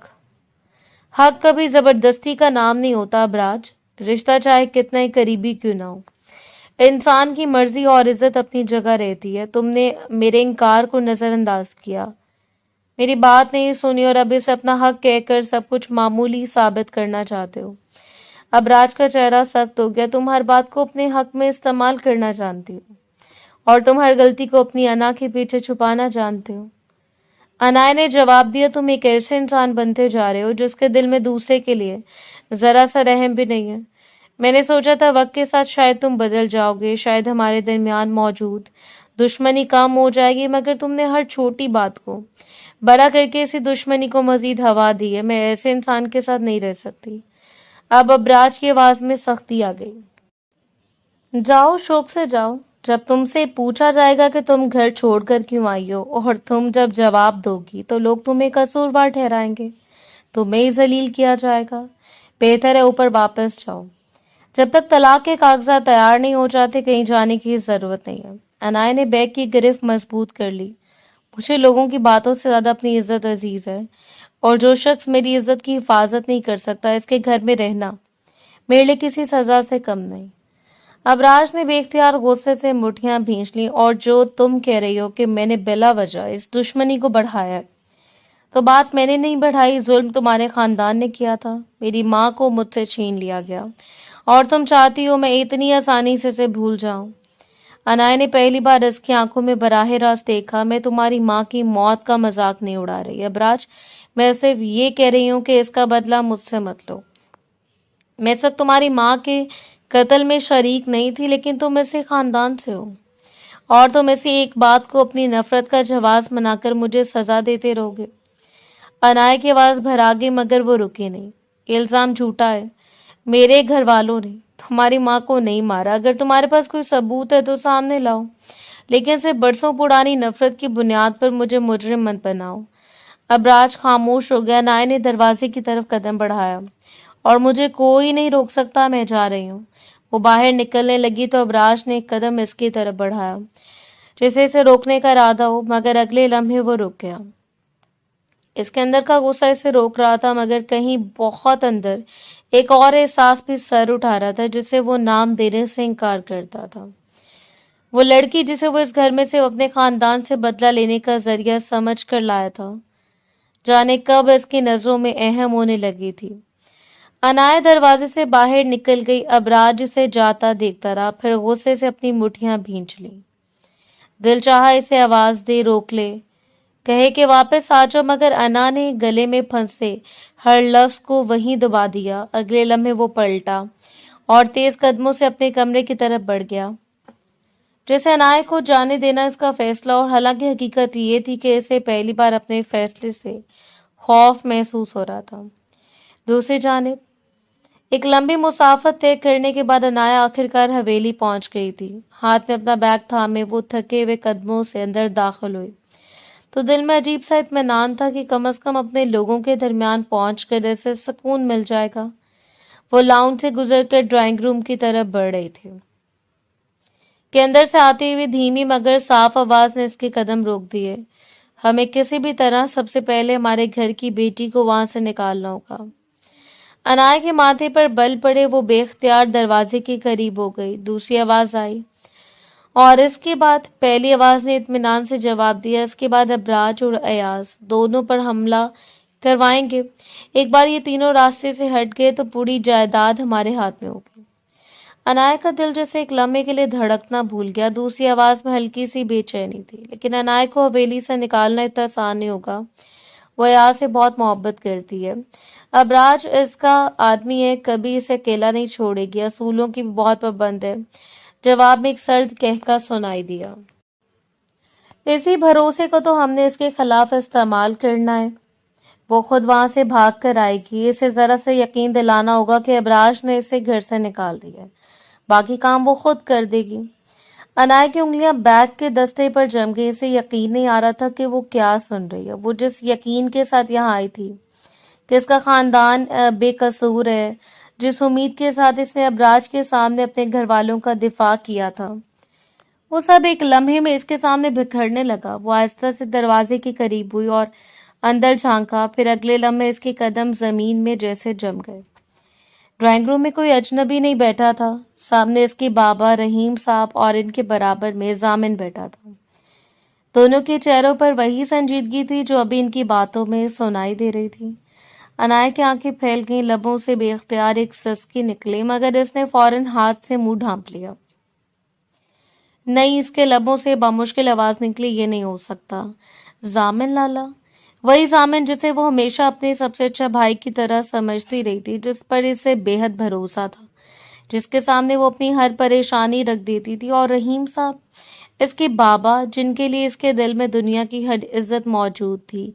हक कभी जबरदस्ती का नाम नहीं होता अबराज। रिश्ता चाहे कितना ही करीबी क्यों ना हो, इंसान की मर्जी और इज्जत अपनी जगह रहती है। तुमने मेरे इनकार को नजरअंदाज किया, मेरी बात नहीं सुनी और अब इसे अपना हक कहकर सब कुछ मामूली साबित करना चाहते हो। अबराज का चेहरा सख्त हो गया। तुम हर बात को अपने हक में इस्तेमाल करना जानती हो और तुम हर गलती को अपनी अना के पीछे छुपाना जानते हो। अनाया ने जवाब दिया, तुम एक ऐसे इंसान बनते जा रहे हो जिसके दिल में दूसरे के लिए जरा सा रहम भी नहीं है। मैंने सोचा था वक्त के साथ शायद तुम बदल जाओगे, शायद हमारे दरमियान मौजूद दुश्मनी कम हो जाएगी, मगर तुमने हर छोटी बात को बड़ा करके इसी दुश्मनी को मजीद हवा दी है। मैं ऐसे इंसान के साथ नहीं रह सकती। अब अबराज की आवाज में सख्ती आ गई। जाओ, शौक से जाओ। जब तुमसे पूछा जाएगा कि तुम घर छोड़कर क्यों आई हो और तुम जब जवाब दोगी तो लोग तुम्हें कसूरवार ठहराएंगे, तुम्हें ही जलील किया जाएगा। बेहतर है ऊपर वापस जाओ। जब तक तलाक के कागजात तैयार नहीं हो जाते कहीं जाने की जरूरत नहीं है। अनाया ने बैग की गिरफ्त मजबूत कर ली। मुझे लोगों की बातों से ज्यादा अपनी इज्जत अजीज है, और जो शख्स मेरी इज्जत की हिफाजत नहीं कर सकता, इसके घर में रहना मेरे लिए किसी सजा से कम नहीं। अबराज ने बेख्तियार गुस्से से मुठ्ठियां भींच ली। और जो तुम कह रही हो कि मैंने बिला वजह इस दुश्मनी को बढ़ाया है, तो बात मैंने नहीं बढ़ाई, जुल्म तुम्हारे खानदान ने किया था। मेरी माँ को मुझसे छीन लिया गया और तुम चाहती हो मैं इतनी आसानी से इसे भूल जाऊं। अनाया ने पहली बार इसकी आंखों में बराह रास्त देखा। मैं तुम्हारी माँ की मौत का मजाक नहीं उड़ा रही अबराज, मैं सिर्फ ये कह रही हूँ कि इसका बदला मुझसे मत लो। मैं सब तुम्हारी माँ के कत्ल में शरीक नहीं थी, लेकिन तुम इसी खानदान से हो और तुम इसी एक बात को अपनी नफरत का जवाब बनाकर मुझे सजा देते रहोगे। अनाया की आवाज भरा गई, मगर वो रुकी नहीं। इल्जाम झूठा है। मेरे घर वालों ने तुम्हारी माँ को नहीं मारा। अगर तुम्हारे पास कोई सबूत है तो सामने लाओ, लेकिन सिर्फ बरसों पुरानी नफरत की बुनियाद पर मुझे मुजरिम मत बनाओ। अबराज खामोश हो गया। अनाया ने दरवाजे की तरफ कदम बढ़ाया। और मुझे कोई नहीं रोक सकता, मैं जा रही हूँ। वो बाहर निकलने लगी तो अबराज ने एक कदम इसकी तरफ बढ़ाया, जैसे इसे रोकने का इरादा हो, मगर अगले लम्हे वो रुक गया। इसके अंदर का गुस्सा इसे रोक रहा था, मगर कहीं बहुत अंदर एक और एहसास भी सर उठा रहा था, जिसे वो नाम देने से इनकार करता था। वो लड़की जिसे वो इस घर में से अपने खानदान से बदला लेने का जरिया समझ कर लाया था, जाने कब इसकी नजरों में अहम होने लगी थी। انائے دروازے سے باہر نکل گئی۔ ابراج اسے جاتا دیکھتا رہا، پھر غصے سے اپنی مٹھیاں بھینچ لی۔ دل چاہا اسے آواز دے، روک لے، کہے کہ واپس آ جاؤ، مگر انا نے گلے میں پھنسے ہر لفظ کو وہیں دبا دیا۔ اگلے لمحے وہ پلٹا اور تیز قدموں سے اپنے کمرے کی طرف بڑھ گیا، جیسے انائے کو جانے دینا اس کا فیصلہ ہو۔ حالانکہ حقیقت یہ تھی کہ اسے پہلی بار اپنے فیصلے سے خوف محسوس ہو رہا تھا۔ دوسری جانب ایک لمبی مسافت طے کرنے کے بعد انایا آخرکار حویلی پہنچ گئی تھی۔ ہاتھ میں اپنا بیگ تھامے وہ تھکے ہوئے قدموں سے اندر داخل ہوئی تو دل میں عجیب سا اطمینان تھا کہ کم از کم اپنے لوگوں کے درمیان پہنچ کر اسے سکون مل جائے گا۔ وہ لاؤنج سے گزر کر ڈرائنگ روم کی طرف بڑھ رہی تھی کہ اندر سے آتے ہوئے دھیمی مگر صاف آواز نے اس کے قدم روک دیے۔ ہمیں کسی بھی طرح سب سے پہلے ہمارے گھر کی بیٹی کو وہاں سے نکالنا ہوگا۔ انائے کے ماتھے پر بل پڑے، وہ بے اختیار دروازے کے قریب ہو گئی۔ دوسری آواز آئی اور اس کے بعد پہلی آواز نے اطمینان سے جواب دیا۔ اس کے بعد ابراج اور ایاز دونوں پر حملہ کروائیں گے۔ ایک بار یہ تینوں راستے سے ہٹ گئے تو پوری جائیداد ہمارے ہاتھ میں ہوگی۔ انائے کا دل جیسے ایک لمحے کے لیے دھڑکنا بھول گیا۔ دوسری آواز میں ہلکی سی بے چینی تھی، لیکن انائے کو حویلی سے نکالنا اتنا آسان نہیں ہوگا۔ وہ ایاز سے بہت محبت کرتی ہے، ابراج اس کا آدمی ہے، کبھی اسے اکیلا نہیں چھوڑے گی، اصولوں کی بھی بہت پابند ہے۔ جواب میں ایک سرد قہقہ سنائی دیا۔ اسی بھروسے کو تو ہم نے اس کے خلاف استعمال کرنا ہے۔ وہ خود وہاں سے بھاگ کر آئے گی۔ اسے ذرا سے یقین دلانا ہوگا کہ ابراج نے اسے گھر سے نکال دیا ہے، باقی کام وہ خود کر دے گی۔ انائے کی انگلیاں بیگ کے دستے پر جم گئی۔ اسے یقین نہیں آ رہا تھا کہ وہ کیا سن رہی ہے۔ وہ جس یقین کے ساتھ یہاں آئی تھی کہ اس کا خاندان بے قصور ہے، جس امید کے ساتھ اس نے ابراج کے سامنے اپنے گھر والوں کا دفاع کیا تھا، وہ سب ایک لمحے میں اس کے سامنے بکھرنے لگا۔ وہ آہستہ سے دروازے کے قریب ہوئی اور اندر جھانکا، پھر اگلے لمحے اس کے قدم زمین میں جیسے جم گئے۔ ڈرائنگ روم میں کوئی اجنبی نہیں بیٹھا تھا۔ سامنے اس کے بابا رحیم صاحب اور ان کے برابر میں ضامن بیٹھا تھا۔ دونوں کے چہروں پر وہی سنجیدگی تھی جو ابھی ان کی باتوں میں سنائی دے رہی تھی۔ انائے کی آنکھیں پھیل گئیں، لبوں سے بے اختیار ایک سسکی نکلی، مگر اس نے فوراً ہاتھ سے منہ ڈھانپ لیا۔ نہیں، اس کے لبوں سے بامشکل آواز نکلی، یہ نہیں ہو سکتا۔ ضامن لالا، وہی ضامن جسے وہ ہمیشہ اپنے سب سے اچھا بھائی کی طرح سمجھتی رہی تھی، جس پر اسے بے حد بھروسہ تھا، جس کے سامنے وہ اپنی ہر پریشانی رکھ دیتی تھی۔ اور رحیم صاحب، اس کے بابا، جن کے لیے اس کے دل میں دنیا کی ہر عزت موجود تھی۔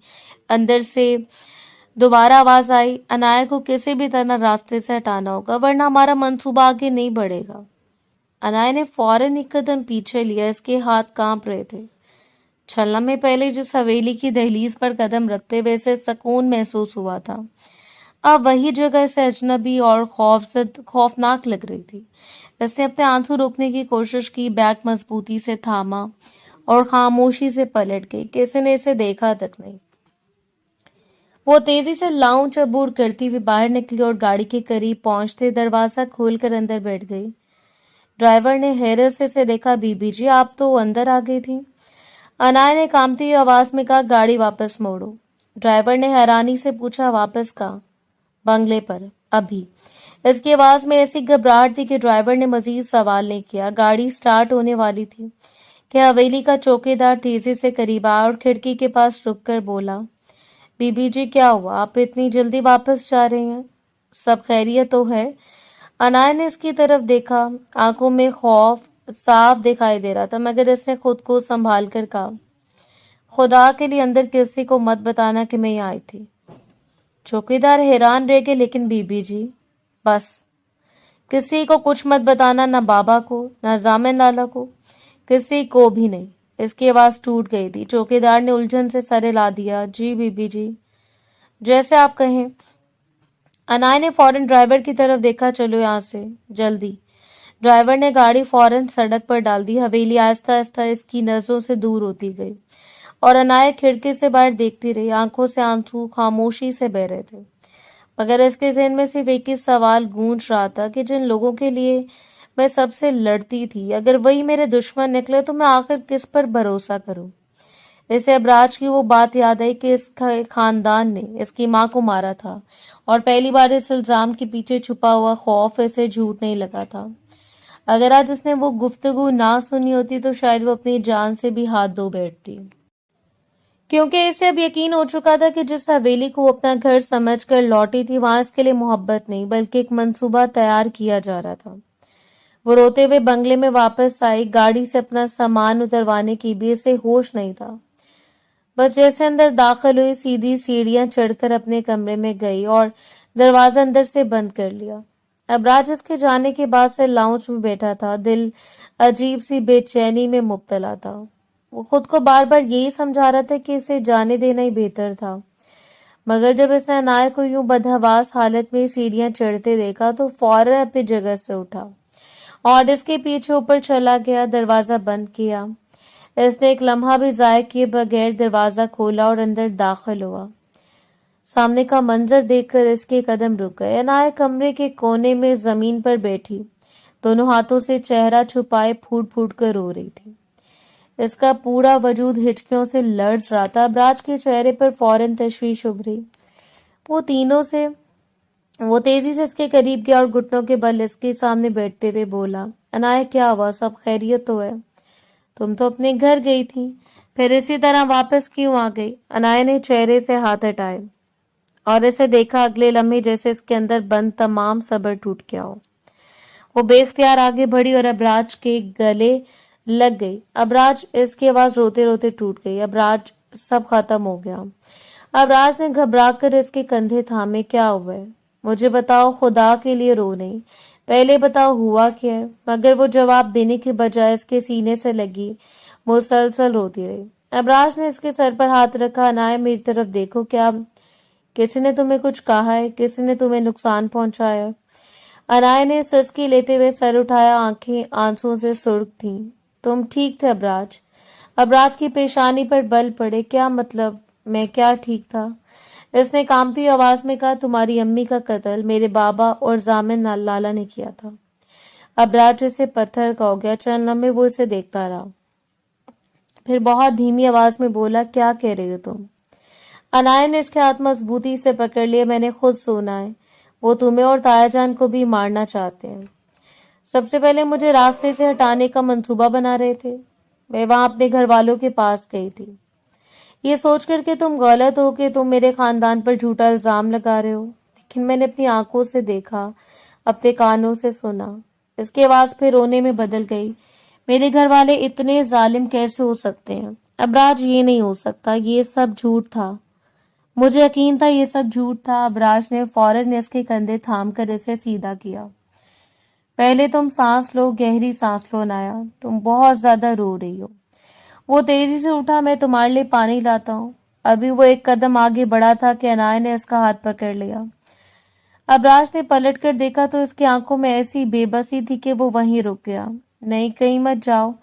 اندر سے دوبارہ آواز آئی، انائے کو کسی بھی طرح راستے سے ہٹانا ہوگا، ورنہ ہمارا منصوبہ آگے نہیں بڑھے گا۔ انائے نے فوراً ایک قدم پیچھے لیا، اس کے ہاتھ کانپ رہے تھے۔ چند لمحے پہلے جس حویلی کی دہلیز پر قدم رکھتے ہوئے اسے سکون محسوس ہوا تھا، اب وہی جگہ اسے اجنبی اور خوفناک لگ رہی تھی۔ اس نے اپنے آنسو روکنے کی کوشش کی، بیگ مضبوطی سے تھاما اور خاموشی سے پلٹ گئی، کسی نے اسے دیکھا تک نہیں۔ وہ تیزی سے لاؤنج عبور کرتی ہوئی باہر نکلی اور گاڑی کے قریب پہنچتے دروازہ کھول کر اندر بیٹھ گئی۔ ڈرائیور نے حیرت سے اسے دیکھا۔ بی بی جی، آپ تو اندر آ گئی تھی، انائے نے کانپتی ہوئی آواز میں کہا۔ گاڑی واپس موڑو، ڈرائیور نے حیرانی سے پوچھا۔ واپس کہاں؟ بنگلے پر، ابھی۔ اس کی آواز میں ایسی گھبراہٹ تھی کہ ڈرائیور نے مزید سوال نہیں کیا۔ گاڑی سٹارٹ ہونے والی تھی کہ حویلی کا چوکیدار تیزی سے قریب آیا اور کھڑکی کے پاس رک کر بولا، بی بی جی کیا ہوا؟ آپ اتنی جلدی واپس جا رہے ہیں؟ سب خیریت تو ہے؟ انائے نے اس کی طرف دیکھا، آنکھوں میں خوف صاف دکھائی دے رہا تھا، مگر اس نے خود کو سنبھال کر کہا، خدا کے لیے اندر کسی کو مت بتانا کہ میں یہاں آئی تھی۔ چوکیدار حیران رہ گئے، لیکن بی بی جی، بس کسی کو کچھ مت بتانا، نہ بابا کو، نہ ضامن لالا کو، کسی کو بھی نہیں۔ اس کی آواز ٹوٹ گئی تھی۔ چوکیدار نے الجھن سے سر ہلا دیا۔ جی بی بی جی، جیسے آپ کہیں۔ انائے نے فوراً ڈرائیور کی طرف دیکھا۔ چلو یہاں سے، جلدی۔ ڈرائیور نے گاڑی فوراً سڑک پر ڈال دی۔ حویلی آہستہ آہستہ اس کی نظروں سے دور ہوتی گئی اور انائے کھڑکی سے باہر دیکھتی رہی، آنکھوں سے آنسو خاموشی سے بہہ رہے تھے، مگر اس کے ذہن میں صرف ایک ہی سوال گونج رہا تھا کہ جن لوگوں کے لیے میں سب سے لڑتی تھی، اگر وہی میرے دشمن نکلے تو میں آخر کس پر بھروسہ کروں؟ इसे अबराज की वो बात याद आई कि इसका खानदान ने इसकी माँ को मारा था और पहली बार इस इल्जाम के पीछे छुपा हुआ खौफ इसे झूठ नहीं लगा था। अगर आज उसने वो गुफ्तगू ना सुनी होती तो शायद वो अपनी जान से भी हाथ धो बैठती, क्योंकि इसे अब यकीन हो चुका था कि जिस हवेली को वो अपना घर समझकर लौटी थी वहां इसके लिए मोहब्बत नहीं बल्कि एक मंसूबा तैयार किया जा रहा था। वो रोते हुए बंगले में वापस आई। गाड़ी से अपना सामान उतरवाने की भी इसे होश नहीं था। बस जैसे अंदर दाखिल हुई सीधी सीढ़ियां चढ़कर अपने कमरे में गई और दरवाजा अंदर से बंद कर लिया। अबराज उसके जाने के बाद से लाउंज में बैठा था। दिल अजीब सी बेचैनी में मुब्तला था। वो खुद को बार बार यही समझा रहा था कि इसे जाने देना ही बेहतर था, मगर जब इसने अनाया को यूं बदहवास हालत में सीढ़ियां चढ़ते देखा तो फौरन अपनी जगह से उठा और इसके पीछे ऊपर चला गया। दरवाजा बंद किया। इसने एक लम्हा भी जाया किए बगैर दरवाजा खोला और अंदर दाखिल हुआ। सामने का मंजर देखकर इसके कदम रुक गए। अनाया कमरे के कोने में जमीन पर बैठी दोनों हाथों से चेहरा छुपाए फूट फूट कर रो रही थी। इसका पूरा वजूद हिचकियों से लर्ज रहा था। अबराज के चेहरे पर फौरन तशवीश उभरी। वो तेजी से इसके करीब गया और घुटनों के बल इसके सामने बैठते हुए बोला, अनाया क्या हुआ, सब खैरियत तो है? तुम तो अपने घर गई थी, फिर इसी तरह वापस क्यों आ गई? अनाया ने चेहरे से हाथ हटाए और इसे देखा। अगले लम्हे जैसे इसके अंदर बंद तमाम सब्र टूट गया हो। वो बेख्तियार आगे बढ़ी और अबराज के गले लग गई। अबराज, इसकी आवाज रोते रोते टूट गई। अबराज, सब खत्म हो गया। अबराज ने घबरा कर इसके कंधे थामे। क्या हुआ है? मुझे बताओ, खुदा के लिए रो नहीं, पहले बताओ हुआ क्या है? मगर वो जवाब देने के बजाय इसके सीने से लगी मुसलसल रोती रही। अबराज ने इसके सर पर हाथ रखा। अनाया, मेरी तरफ देखो, क्या किसी ने तुम्हें कुछ कहा है? किसी ने तुम्हें नुकसान पहुंचाया? अनाया ने सिसकी लेते हुए सर उठाया। आंखें आंसुओं से सुर्ख थीं। तुम ठीक थे अबराज? अबराज की पेशानी पर बल पड़े। क्या मतलब? मैं क्या ठीक था? इसने कांपती आवाज में कहा, तुम्हारी अम्मी का कत्ल मेरे बाबा और जामिन लाला ने किया था। अबराज जैसे पत्थर का हो गया। चंद लम्हे वो इसे देखता रहा, फिर बहुत धीमी आवाज में बोला, क्या कह रही हो तुम? अनाया ने इसके हाथ मजबूती से पकड़ लिए। मैंने खुद सुना है, वो तुम्हें और तायाजान को भी मारना चाहते हैं। सबसे पहले मुझे रास्ते से हटाने का मंसूबा बना रहे थे। मैं वहां अपने घर वालों के पास गई थी, ये सोचकर कि तुम गलत हो कि तुम मेरे खानदान पर झूठा इल्जाम लगा रहे हो। लेकिन मैंने अपनी आंखों से देखा, अपने कानों से सुना। इसकी आवाज फिर रोने में बदल गई। मेरे घर वाले इतने जालिम कैसे हो सकते हैं? अबराज, ये नहीं हो सकता, ये सब झूठ था। मुझे यकीन था ये सब झूठ था। अबराज ने फौरन इसके कंधे थाम कर इसे सीधा किया। पहले तुम सांस लो, गहरी सांस लो अनाया, तुम बहुत ज्यादा रो रही हो। वो तेजी से उठा। मैं तुम्हारे लिए पानी लाता हूँ। अभी वो एक कदम आगे बढ़ा था कि अनाया ने इसका हाथ पकड़ लिया। अबराज ने पलट कर देखा तो इसकी आंखों में ऐसी बेबसी थी कि वो वहीं रुक गया। नहीं, कहीं मत जाओ,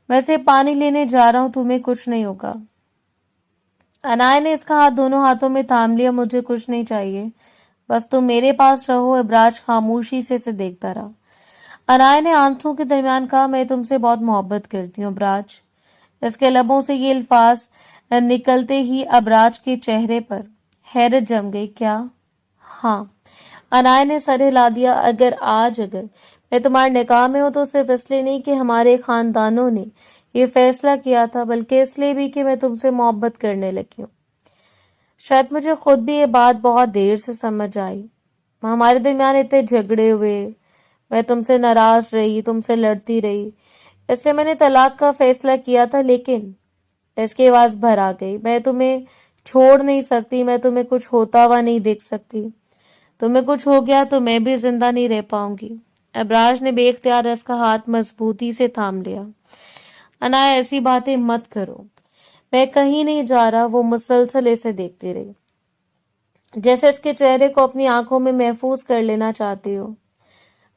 मैं से पानी लेने जा रहा हूँ, तुम्हें कुछ नहीं होगा। अनाया ने इसका हाथ दोनों हाथों में थाम लिया। मुझे कुछ नहीं चाहिए, बस तुम मेरे पास रहो। अबराज खामोशी से इसे देखता रहा। अनाया ने आंसुओं के दरमियान कहा, मैं तुमसे बहुत मोहब्बत करती हूँ अबराज। इसके लबों से ये अल्फाज निकलते ही अबराज के चेहरे पर हैरत जम गई। क्या? हाँ, अनाया ने सर हिला दिया। अगर मैं तुम्हारे निकाह में हूं तो सिर्फ इसलिए नहीं कि हमारे खानदानों ने ये फैसला किया था, बल्कि इसलिए भी कि मैं तुमसे मोहब्बत करने लगी हूँ। शायद मुझे खुद भी ये बात बहुत देर से समझ आई। हमारे दरमियान इतने झगड़े हुए, मैं तुमसे नाराज रही, तुमसे लड़ती रही, इसलिए मैंने तलाक का फैसला किया था। लेकिन इसकी आवाज भर आ गई, मैं तुम्हें छोड़ नहीं सकती, मैं तुम्हें कुछ होता हुआ नहीं देख सकती। तुम्हें कुछ हो गया तो मैं भी जिंदा नहीं रह पाऊंगी। अबराज ने बेख्तियार इसका हाथ मजबूती से थाम लिया। अनाया, ऐसी बातें मत करो, मैं कहीं नहीं जा रहा। वो मुसलसल इसे देखती रही, जैसे इसके चेहरे को अपनी आंखों में महफूज कर लेना चाहती हो।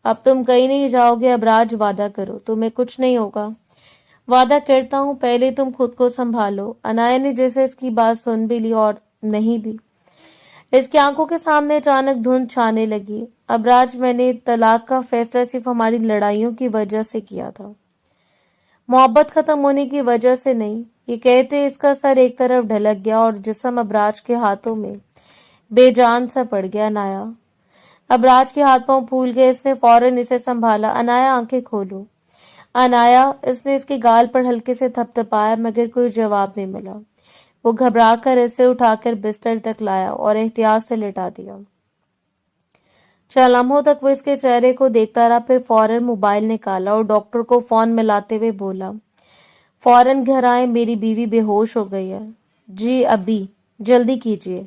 अब तुम कहीं नहीं जाओगे अबराज, वादा करो, तुम्हें कुछ नहीं होगा। वादा करता हूँ, पहले तुम खुद को संभालो। अनाया ने जैसे इसकी बात सुन भी ली और नहीं भी। इसकी आंखों के सामने अचानक धुंध छाने लगी। अबराज, मैंने तलाक का फैसला सिर्फ हमारी लड़ाइयों की वजह से किया था, मोहब्बत खत्म होने की वजह से नहीं। ये कहते اس کا سر ایک طرف ڈھلک گیا اور جسم ابراج کے ہاتھوں میں بے جان سا پڑ گیا۔ انایا، ابراج کے ہاتھ پاؤں پھول گئے۔ اس نے فوراً اسے سنبھالا۔ انایا آنکھیں کھولو۔ انایا، اس نے اس کے گال پر ہلکے سے تھپ تھپایا مگر کوئی جواب نہیں ملا۔ وہ گھبرا کر اسے اٹھا کر بستر تک لایا اور احتیاط سے لٹا دیا۔ چند لمحوں تک وہ اس کے چہرے کو دیکھتا رہا، پھر فوراً موبائل نکالا اور ڈاکٹر کو فون ملاتے ہوئے بولا، فوراً گھر آئے، میری بیوی بے ہوش ہو گئی ہے۔ جی ابھی، جلدی کیجیے۔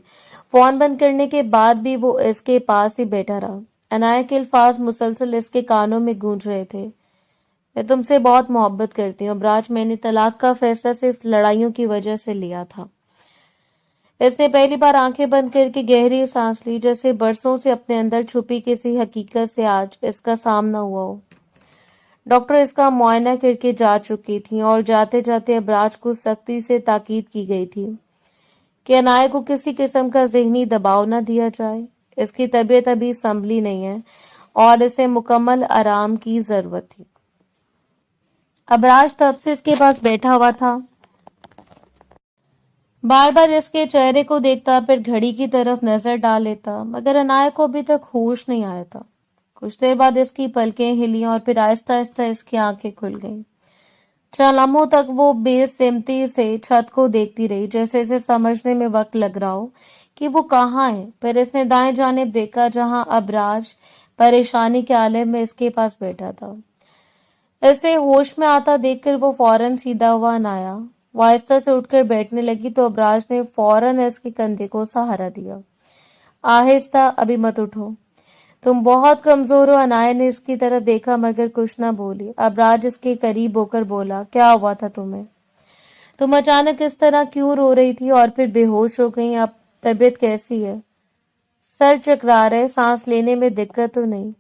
فون بند کرنے کے بعد بھی وہ اس کے پاس ہی بیٹھا رہا۔ انایا کے الفاظ مسلسل اس کے کانوں میں گونج رہے تھے۔ میں تم سے بہت محبت کرتی ہوں ابراج، میں نے طلاق کا فیصلہ صرف لڑائیوں کی وجہ سے لیا تھا۔ اس نے پہلی بار آنکھیں بند کر کے گہری سانس لی، جیسے برسوں سے اپنے اندر چھپی کسی حقیقت سے آج اس کا سامنا ہوا ہو۔ ڈاکٹر اس کا معائنہ کر کے جا چکی تھی اور جاتے جاتے ابراج کو سختی سے تاکید کی گئی تھی کہ انایا کو کسی قسم کا ذہنی دباؤ نہ دیا جائے۔ اس کی طبیعت ابھی سنبھلی نہیں ہے اور اسے مکمل آرام کی ضرورت تھی۔ ابراج تب سے اس کے پاس بیٹھا ہوا تھا، بار بار اس کے چہرے کو دیکھتا، پھر گھڑی کی طرف نظر ڈال لیتا، مگر انایا کو ابھی تک ہوش نہیں آیا تھا۔ کچھ دیر بعد اس کی پلکیں ہلیں اور پھر آہستہ آہستہ اس کی آنکھیں کھل گئیں۔ چند لمحوں تک وہ بے سمتی سے چھت کو دیکھتی رہی، جیسے اسے سمجھنے میں وقت لگ رہا ہو کہ وہ کہاں ہے۔ پھر اس نے دائیں جانب دیکھا جہاں ابراج پریشانی کے عالم میں اس کے پاس بیٹھا تھا۔ اسے ہوش میں آتا دیکھ کر وہ فوراً سیدھا ہوا نہ آیا۔ وہ آہستہ سے اٹھ کر بیٹھنے لگی تو ابراج نے فوراً اس کے کندھے کو سہارا دیا۔ آہستہ، ابھی مت اٹھو، تم بہت کمزور ہو۔ انایا نے اس کی طرف دیکھا مگر کچھ نہ بولی۔ ابراج اس کے قریب ہو کر بولا، کیا ہوا تھا تمہیں؟ تم اچانک اس طرح کیوں رو رہی تھی اور پھر بے ہوش ہو گئی؟ اب طبیعت کیسی ہے؟ سر چکرا رہا ہے، سانس لینے میں دقت تو نہیں؟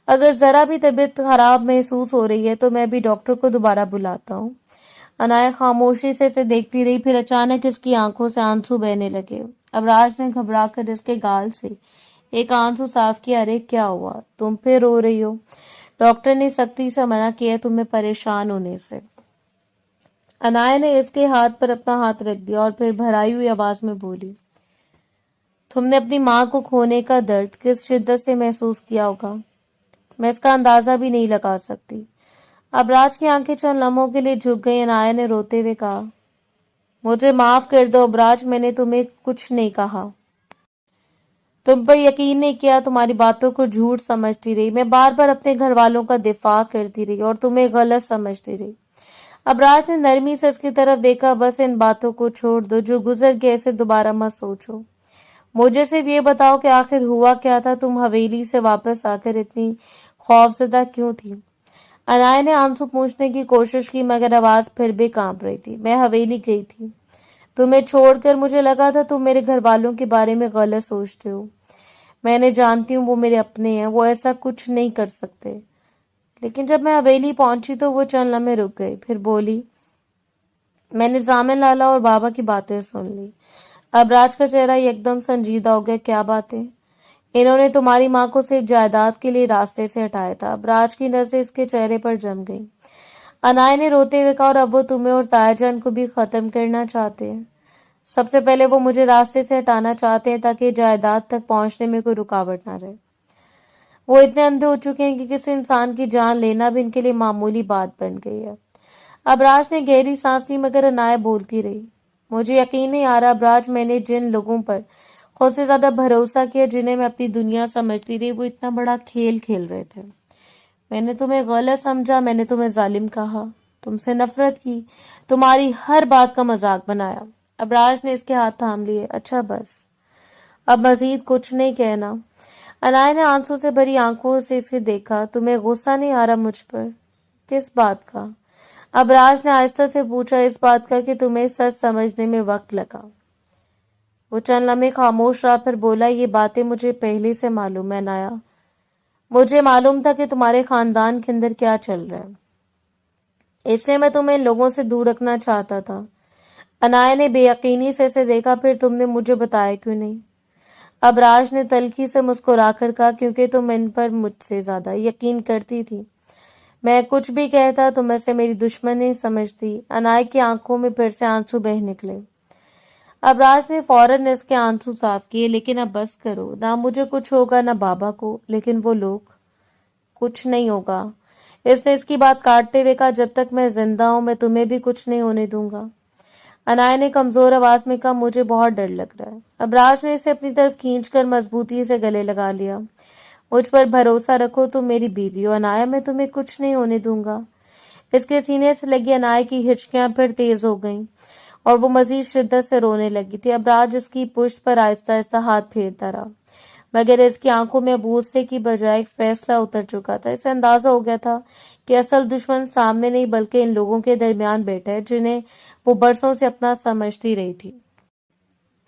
اگر ذرا بھی طبیعت خراب محسوس ہو رہی ہے تو میں بھی ڈاکٹر کو دوبارہ بلاتا ہوں۔ انایا خاموشی سے اسے دیکھتی رہی، پھر اچانک اس کی آنکھوں سے آنسو بہنے لگے۔ ابراج نے گھبرا کر اس کے گال سے ایک آنسو صاف کیا۔ ارے کیا ہوا؟ تم پھر رو رہی ہو؟ ڈاکٹر نے سختی سے منع کیا تمہیں پریشان ہونے سے۔ انایا نے اس کے ہاتھ پر اپنا ہاتھ رکھ دیا اور پھر بھرائی ہوئی آواز میں بولی، تم نے اپنی ماں کو کھونے کا درد کس شدت سے محسوس کیا ہوگا، میں اس کا اندازہ بھی نہیں لگا سکتی۔ ابراج کی آنکھیں چند لمحوں کے لیے جھک گئی۔ انایا نے روتے ہوئے کہا، مجھے معاف کر دو ابراج، میں نے تمہیں کچھ نہیں کہا، تم پر یقین نہیں کیا، تمہاری باتوں کو جھوٹ سمجھتی رہی، میں بار بار اپنے گھر والوں کا دفاع کرتی رہی اور تمہیں غلط سمجھتی رہی۔ ابراج نے نرمی سے اس کی طرف دیکھا، بس ان باتوں کو چھوڑ دو، جو گزر گئے اسے دوبارہ مت سوچو، مجھے صرف یہ بتاؤ کہ آخر ہوا کیا تھا، تم حویلی سے واپس آ کر اتنی خوفزدہ کیوں تھی؟ انایا نے آنسو پوچھنے کی کوشش کی مگر آواز پھر بھی کانپ رہی تھی۔ میں حویلی گئی تھی تمہیں چھوڑ کر، مجھے لگا تھا تم میرے گھر والوں کے بارے میں غلط سوچتے ہو، میں نے جانتی ہوں وہ میرے اپنے ہیں، وہ ایسا کچھ نہیں کر سکتے۔ لیکن جب میں حویلی پہنچی تو وہ چند لمحے رک گئی، پھر بولی، میں نے ضامن لالا اور بابا کی باتیں سن لی۔ ابراج کا چہرہ یکدم سنجیدہ ہو گیا۔ کیا باتیں؟ انہوں نے تمہاری ماں کو صرف جائیداد کے لیے راستے سے ہٹایا تھا۔ ابراج کی نظریں اس کے چہرے پر جم گئیں۔ انایا نے روتے ہوئے کہا، اور اب وہ تمہیں اور تایا جان کو بھی ختم کرنا چاہتے ہیں۔ سب سے پہلے وہ مجھے راستے سے ہٹانا چاہتے ہیں تاکہ جائیداد تک پہنچنے میں کوئی رکاوٹ نہ رہے۔ وہ اتنے اندھے ہو چکے ہیں کہ کسی انسان کی جان لینا بھی ان کے لیے معمولی بات بن گئی ہے۔ ابراج نے گہری سانس لی مگر انایا بولتی رہی، مجھے یقین نہیں آ رہا ابراج، میں نے جن لوگوں پر خود سے زیادہ بھروسہ کیا، جنہیں میں اپنی دنیا سمجھتی رہی، وہ اتنا بڑا کھیل کھیل رہے تھے۔ میں نے تمہیں غلط سمجھا، میں نے تمہیں ظالم کہا، تم سے نفرت کی، تمہاری ہر بات کا مذاق بنایا۔ ابراج نے اس کے ہاتھ تھام لیے۔ اچھا بس، اب مزید کچھ نہیں کہنا۔ انایا نے آنسو سے بھری آنکھوں سے اسے دیکھا۔ تمہیں غصہ نہیں آ رہا مجھ پر؟ کس بات کا؟ ابراج نے آہستہ سے پوچھا۔ اس بات کا کہ تمہیں سچ سمجھنے میں وقت لگا۔ وہ چند لمحے خاموش رہا، پھر بولا، یہ باتیں مجھے پہلے سے معلوم ہے انایا، مجھے معلوم تھا کہ تمہارے خاندان کے اندر کیا چل رہا ہے، اس لیے میں تمہیں لوگوں سے دور رکھنا چاہتا تھا۔ انایا نے بے یقینی سے اسے دیکھا۔ پھر تم نے مجھے بتایا کیوں نہیں؟ ابراج نے تلخی سے مسکرا کر کہا، کیونکہ تم ان پر مجھ سے زیادہ یقین کرتی تھی، میں کچھ بھی کہتا تم اسے میری دشمن نہیں سمجھتی۔ انائے کی آنکھوں میں پھر سے آنسو بہہ نکلے۔ ابراج نے فوراً اس کے آنسو صاف کیے۔ لیکن اب بس کرو، نہ مجھے کچھ ہوگا نہ بابا کو، لیکن وہ لوگ، کچھ نہیں ہوگا۔ اس نے اس کی بات کاٹتے ہوئے کہا، جب تک میں زندہ ہوں میں تمہیں بھی کچھ نہیں ہونے دوں گا۔ انائے نے کمزور آواز میں کہا، مجھے بہت ڈر لگ رہا ہے۔ ابراج نے اسے اپنی طرف کھینچ کر مضبوطی سے گلے لگا لیا۔ مجھ پر بھروسہ رکھو، تم میری بیوی ہو انایا، میں تمہیں کچھ نہیں ہونے دوں گا۔ اس کے سینے سے لگی انائے کی ہچکیاں پھر تیز ہو گئیں اور وہ مزید شدت سے رونے لگی تھی۔ ابراج اس کی پشت پر آہستہ آہستہ ہاتھ پھیرتا رہا، مگر اس کی آنکھوں میں اب غصے کی بجائے ایک فیصلہ اتر چکا تھا۔ اسے اندازہ ہو گیا تھا کہ اصل دشمن سامنے نہیں بلکہ ان لوگوں کے درمیان بیٹھا ہے جنہیں وہ برسوں سے اپنا سمجھتی رہی تھی۔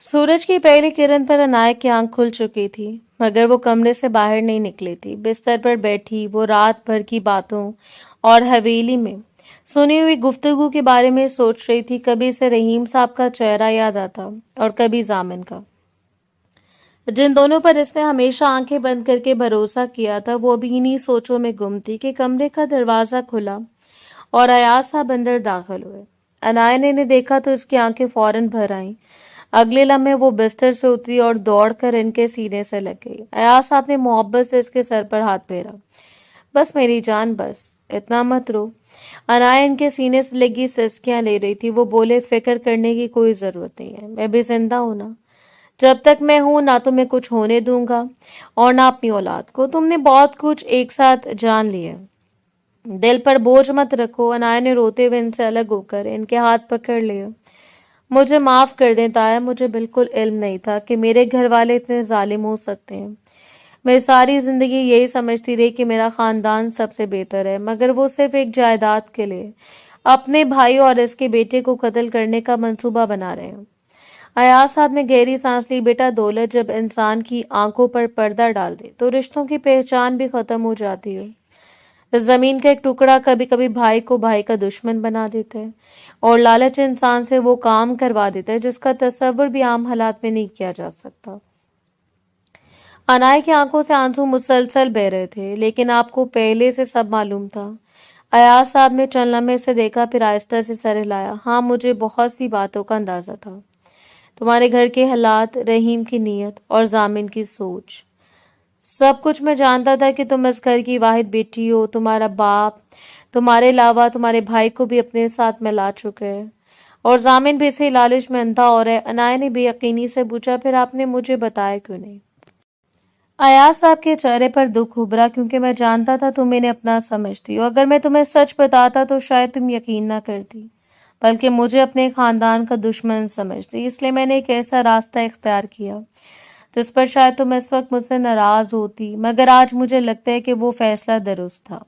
سورج کی پہلی کرن پر انائے کی آنکھ کھل چکی تھی، مگر وہ کمرے سے باہر نہیں نکلی تھی۔ بستر پر بیٹھی وہ رات بھر کی باتوں اور حویلی میں سنی ہوئی گفتگو کے بارے میں سوچ رہی تھی۔ کبھی اسے رحیم صاحب کا چہرہ یاد آتا اور کبھی ضامن کا، جن دونوں پر اس نے ہمیشہ آنکھیں بند کر کے بھروسہ کیا تھا۔ وہ بھی انہی سوچوں میں گم تھی کہ کمرے کا دروازہ کھلا اور ایاز صاحب اندر داخل ہوئے۔ انائے نے انہیں دیکھا تو اس کی آنکھیں فوراً بھر آئیں۔ اگلے لمحے وہ بستر سے اتری اور دوڑ کر ان کے سینے سے لگ گئی۔ ایاز صاحب نے محبت سے اس کے سر پر ہاتھ پھیرا۔ بس میری جان، بس اتنا مت رو۔ انائے ان کے سینے سے لگی سسکیاں لے رہی تھی۔ وہ بولے، فکر کرنے کی کوئی ضرورت نہیں ہے، میں بھی زندہ ہوں نا۔ جب تک میں ہوں نہ تو میں کچھ ہونے دوں گا اور نہ اپنی اولاد کو۔ تم نے بہت کچھ ایک ساتھ جان لیا، دل پر بوجھ مت رکھو۔ انائے نے روتے ہوئے ان سے الگ ہو کر ان کے ہاتھ پکڑ لیا۔ مجھے معاف کر دیں تایا، مجھے بالکل علم نہیں تھا کہ میرے گھر والے اتنے ظالم ہو سکتے ہیں۔ میں ساری زندگی یہی سمجھتی رہی کہ میرا خاندان سب سے بہتر ہے، مگر وہ صرف ایک جائیداد کے لیے اپنے بھائی اور اس کے بیٹے کو قتل کرنے کا منصوبہ بنا رہے ہیں۔ ایاز صاحب نے گہری سانس لی۔ بیٹا، دولت جب انسان کی آنکھوں پر پردہ ڈال دے تو رشتوں کی پہچان بھی ختم ہو جاتی ہے۔ اس زمین کا ایک ٹکڑا کبھی کبھی بھائی کو بھائی کا دشمن بنا دیتا ہے، اور لالچ انسان سے وہ کام کروا دیتا ہے جس کا تصور بھی عام حالات میں نہیں کیا جا سکتا۔ انائے کی آنکھوں سے آنسو مسلسل بہہ رہے تھے، لیکن آپ کو پہلے سے سب معلوم تھا۔ ایاز صاحب نے چند لمحے سے دیکھا، پھر آہستہ سے سر ہلایا۔ ہاں، مجھے بہت سی باتوں کا اندازہ تھا، تمہارے گھر کے حالات، رحیم کی نیت اور ضامن کی سوچ، سب کچھ میں جانتا تھا کہ تم اس گھر کی واحد بیٹی ہو۔ تمہارا باپ تمہارے علاوہ تمہارے بھائی کو بھی اپنے ساتھ ملا چکے ہے، اور ضامن بھی اسی لالچ میں اندھا اور ہے۔ انائے نے بے یقینی سے پوچھا، پھر آپ نے مجھے بتایا کیوں نہیں؟ ایاز صاحب کے چہرے پر دکھ ابھرا، کیونکہ میں جانتا تھا تم انہیں اپنا سمجھتی ہو۔ اگر میں تمہیں سچ بتاتا تو شاید تم یقین نہ کرتی، بلکہ مجھے اپنے خاندان کا دشمن سمجھتی۔ اس لیے میں نے ایک ایسا راستہ اختیار کیا جس پر شاید تم اس وقت مجھ سے ناراض ہوتی، مگر آج مجھے لگتا ہے کہ وہ فیصلہ درست تھا۔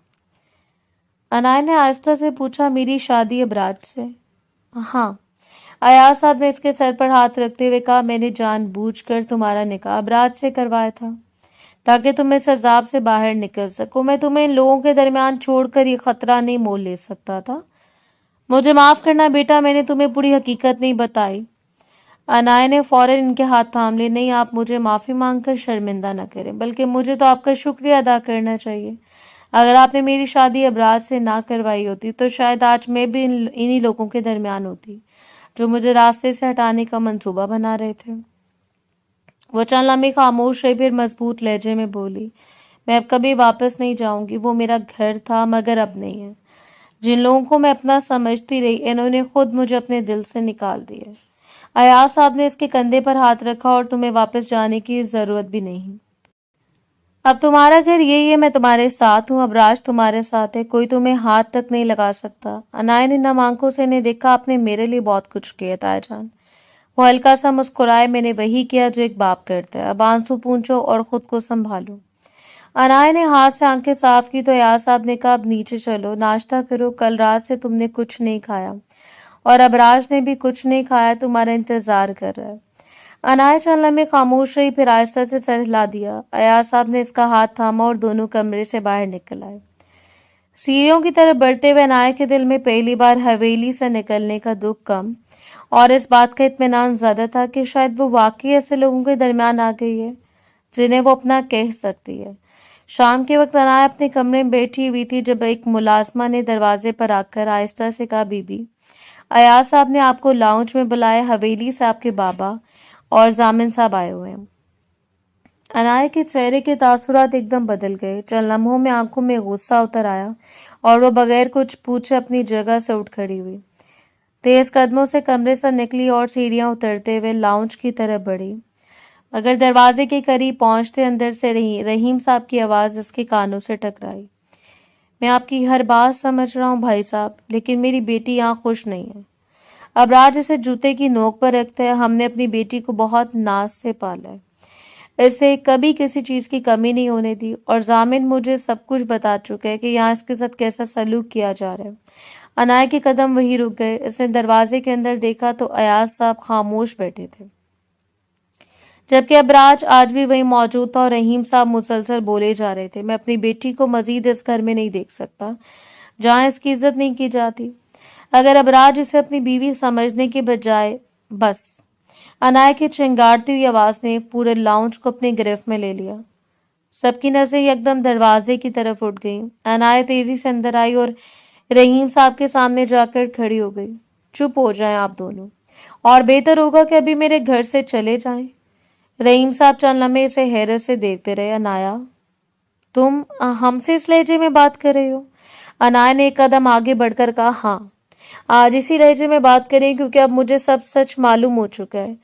انائے نے آہستہ سے پوچھا، میری شادی ابراج سے؟ ہاں، ایاز صاحب نے اس کے سر پر ہاتھ رکھتے ہوئے کہا، میں نے جان بوجھ کر تمہارا نکاح ابراج سے کروایا تھا تاکہ تم اس عذاب سے باہر نکل سکو۔ میں تمہیں ان لوگوں کے درمیان چھوڑ کر یہ خطرہ نہیں مول لے سکتا تھا۔ مجھے معاف کرنا بیٹا، میں نے تمہیں پوری حقیقت نہیں بتائی۔ انائے نے فوراً ان کے ہاتھ تھام لیے۔ نہیں، آپ مجھے معافی مانگ کر شرمندہ نہ کریں، بلکہ مجھے تو آپ کا شکریہ ادا کرنا چاہیے۔ اگر آپ نے میری شادی ابراج سے نہ کروائی ہوتی تو شاید آج میں بھی انہی لوگوں کے درمیان ہوتی جو مجھے راستے سے ہٹانے کا منصوبہ بنا رہے تھے۔ وہ چند لمحے خاموش رہی، پھر مضبوط لہجے میں بولی، میں اب کبھی واپس نہیں جاؤں گی۔ وہ میرا گھر تھا مگر اب نہیں ہے۔ جن لوگوں کو میں اپنا سمجھتی رہی، انہوں نے خود مجھے اپنے دل سے نکال دیا۔ ایاز صاحب نے اس کے کندھے پر ہاتھ رکھا، اور تمہیں واپس جانے کی ضرورت بھی نہیں۔ اب تمہارا گھر یہی ہے، میں تمہارے ساتھ ہوں، ابراج تمہارے ساتھ ہے، کوئی تمہیں ہاتھ تک نہیں لگا سکتا۔ انائے نے نم آنکھوں سے انہیں دیکھا۔ آپ نے میرے لیے بہت کچھ کیا تایا جان۔ وہ ہلکا سا مسکرائے۔ میں نے وہی کیا جو ایک باپ کرتا ہے۔ اب آنسو پونچھو اور خود کو سنبھالو۔ انائے نے ہاتھ سے آنکھیں صاف کی تو ایاز صاحب نے کہا، اب نیچے چلو، ناشتہ کرو، کل رات سے تم نے کچھ نہیں کھایا اور ابراج نے بھی کچھ نہیں کھایا، تمہارا انتظار کر رہا ہے۔ انائے چند لمحے خاموش رہی، پھر آہستہ سے سر ہلا دیا۔ ایاز صاحب نے اس کا ہاتھ تھاما اور دونوں کمرے سے باہر نکل آئے۔ سیڑھیوں کی طرف بڑھتے ہوئے انائے کے دل میں پہلی بار حویلی سے نکلنے کا دکھ کم اور اس بات کا اطمینان زیادہ تھا کہ شاید وہ واقعی ایسے لوگوں کے درمیان آ گئی ہے جنہیں وہ اپنا کہہ سکتی ہے۔ शाम के वक्त अनाया अपने कमरे में बैठी हुई थी जब एक मुलाजमा ने दरवाजे पर आकर आहिस्ता से कहा, बीबी, अयाज साहब ने आपको लाउंज में बुलाया, हवेली से आपके बाबा और जामिन साहब आए हुए हैं। अनाया के चेहरे के तासुरात एकदम बदल गए। चंद लम्हों में आंखों में गुस्सा उतर आया और वो बगैर कुछ पूछे अपनी जगह से उठ खड़ी हुई। तेज कदमों से कमरे से निकली और सीढ़ियां उतरते हुए लाउंज की तरफ बढ़ी, मगर दरवाजे के करीब पहुंचते अंदर से रहीम साहब की आवाज उसके कानों से टकराई। मैं आपकी हर बात समझ रहा हूँ भाई साहब, लेकिन मेरी बेटी यहाँ खुश नहीं है। अबरार इसे जूते की नोक पर रखते हैं। हमने अपनी बेटी को बहुत नाज से पाला है, इसे कभी किसी चीज की कमी नहीं होने दी, और जामिन मुझे सब कुछ बता चुके हैं कि यहाँ इसके साथ कैसा सलूक किया जा रहा है। अनाया के कदम वहीं रुक गए। इसने दरवाजे के अंदर देखा तो अयाज साहब खामोश बैठे थे, जबकि अबराज आज भी वहीं मौजूद था और रहीम साहब मुसलसल बोले जा रहे थे, मैं अपनी बेटी को मजीद इस घर में नहीं देख सकता जहां इसकी इज्जत नहीं की जाती। अगर अबराज इसे अपनी बीवी समझने के बजाय बस। अनाया की चिंगारती हुई आवाज ने पूरे लाउंज को अपनी गिरफ्त में ले लिया। सबकी नजरें एकदम दरवाजे की तरफ उठ गईं। अनाया तेजी से अंदर आई और रहीम साहब के सामने जाकर खड़ी हो गई। चुप हो जाएं आप दोनों, और बेहतर होगा कि अभी मेरे घर से चले जाएं। रहीम साहब चंद लम्हे इसे हैरत से देखते रहे। अनाया, तुम हमसे इस लहजे में बात कर रहे हो? अनाया ने एक कदम आगे बढ़कर कहा, हाँ, आज इसी लहजे में बात करें क्योंकि अब मुझे सब सच मालूम हो चुका है।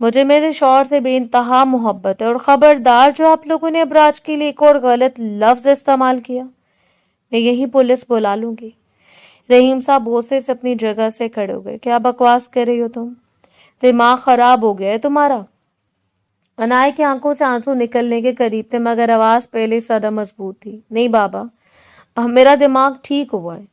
मुझे मेरे शौहर से बेइंतहा मोहब्बत है, और खबरदार जो आप लोगों ने अबराज के लिए एक और गलत लफ्ज इस्तेमाल किया, मैं यही पुलिस बुला लूंगी। रहीम साहब गुस्से से अपनी जगह से खड़े हो गए। क्या बकवास कर रही हो तुम? दिमाग खराब हो गया है तुम्हारा? अनाया की आंखों से आंसू निकलने के करीब थे, मगर आवाज पहले से ज्यादा मजबूत थी। नहीं बाबा, मेरा दिमाग ठीक हुआ है,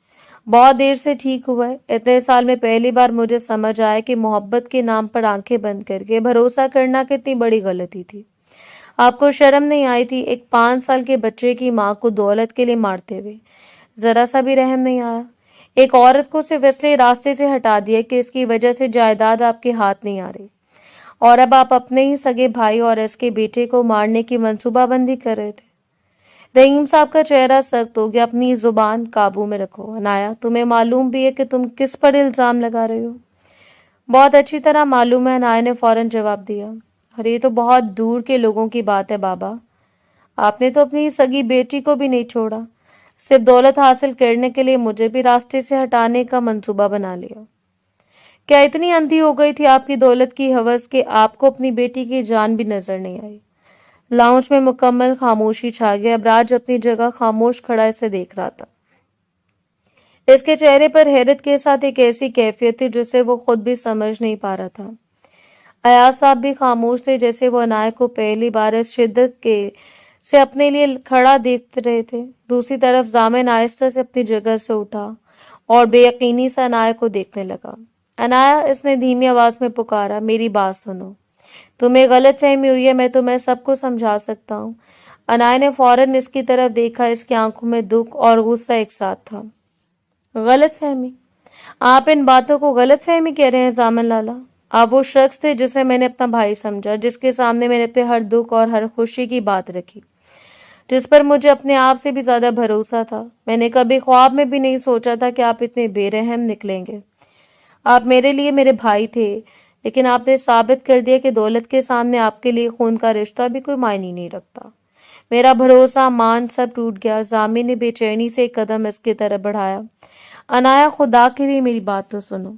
बहुत देर से ठीक हुआ है। इतने साल में पहली बार मुझे समझ आया कि मोहब्बत के नाम पर आंखें बंद करके भरोसा करना कितनी बड़ी गलती थी। आपको शर्म नहीं आई थी एक 5 साल के बच्चे की माँ को दौलत के लिए मारते हुए? जरा सा भी रहम नहीं आया? एक औरत को सिर्फ इसलिए रास्ते से हटा दिया कि इसकी वजह से जायदाद आपके हाथ नहीं आ रही, और अब आप अपने ही सगे भाई और इसके बेटे को मारने की मंसूबाबंदी कर रहे थे। रहीम साहब का चेहरा सख्त हो गया। अपनी जुबान काबू में रखो अनाया, तुम्हें मालूम भी है कि तुम किस पर इल्जाम लगा रहे हो? बहुत अच्छी तरह मालूम है, अनाया ने फौरन जवाब दिया। अरे ये तो बहुत दूर के लोगों की बात है बाबा, आपने तो अपनी सगी बेटी को भी नहीं छोड़ा, सिर्फ दौलत हासिल करने के लिए मुझे भी रास्ते से हटाने का मंसूबा बना लिया। क्या इतनी अंधी हो गई थी आपकी दौलत की हवस कि आपको अपनी बेटी की जान भी नजर नहीं आई? लाउंज में मुकम्मल खामोशी छा गई। अबराज अपनी जगह खामोश खड़ा इसे देख रहा था। इसके चेहरे पर हैरत के साथ एक ऐसी कैफियत थी जिसे वो खुद भी समझ नहीं पा रहा था। अयाज साहब भी खामोश थे, जैसे वो अनाया को पहली बार इस शिद्दत के से अपने लिए खड़ा देख रहे थे। दूसरी तरफ जामिन आहिस्ता से अपनी जगह से उठा और बेयकीनी से अनाया को देखने लगा। अनाया, इसने धीमी आवाज में पुकारा, मेरी बात सुनो, तुम्हें गलत फहमी हुई है, मैं तुम्हें सबको समझा सकता हूँ। अनाया ने फौरन इसकी तरफ देखा। इसकी आंखों में दुख और गुस्सा एक साथ था। गलत फहमी? आप इन बातों को गलत फहमी कह रहे हैं जामिन लाला? आप वो शख्स थे जिसे मैंने अपना भाई समझा, जिसके सामने मैंने अपने हर दुख और हर खुशी की बात रखी, जिस पर मुझे अपने आप से भी ज्यादा भरोसा था। मैंने कभी ख्वाब में भी नहीं सोचा था कि आप इतने बेरहम निकलेंगे। आप मेरे लिए मेरे भाई थे, लेकिन आपने साबित कर दिया कि दौलत के सामने आपके लिए खून का रिश्ता भी कोई मायने नहीं रखता। मेरा भरोसा, मान सब टूट गया। जामिन ने बेचैनी से एक कदम इसकी तरफ बढ़ाया। अनाया, खुदा के लिए मेरी बात तो सुनो।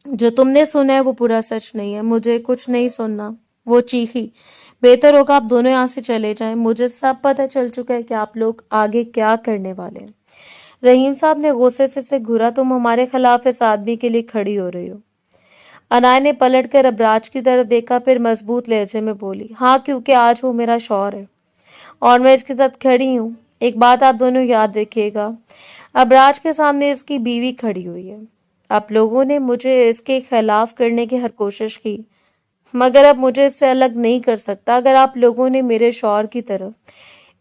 जो तुमने सुना है वो पूरा सच नहीं है, मुझे कुछ नहीं सुनना। वो चीखी, बेहतर होगा आप दोनों यहाँ से चले जाएं, मुझे सब पता चल चुका है कि आप लोग आगे क्या करने वाले हैं। रहीम साहब ने गुस्से से घूरा, तुम हमारे खिलाफ इस आदमी के लिए खड़ी हो रही हो? अनाया ने पलट कर अबराज की तरफ देखा, फिर मजबूत लहजे में बोली, हाँ, क्योंकि आज वो मेरा शौहर है और मैं इसके साथ खड़ी हूँ। एक बात आप दोनों याद रखिएगा, अबराज के सामने इसकी बीवी खड़ी हुई है। आप लोगों ने मुझे इसके खिलाफ करने की हर कोशिश की, मगर अब मुझे इससे अलग नहीं कर सकता। अगर आप लोगों ने मेरे शौहर की तरफ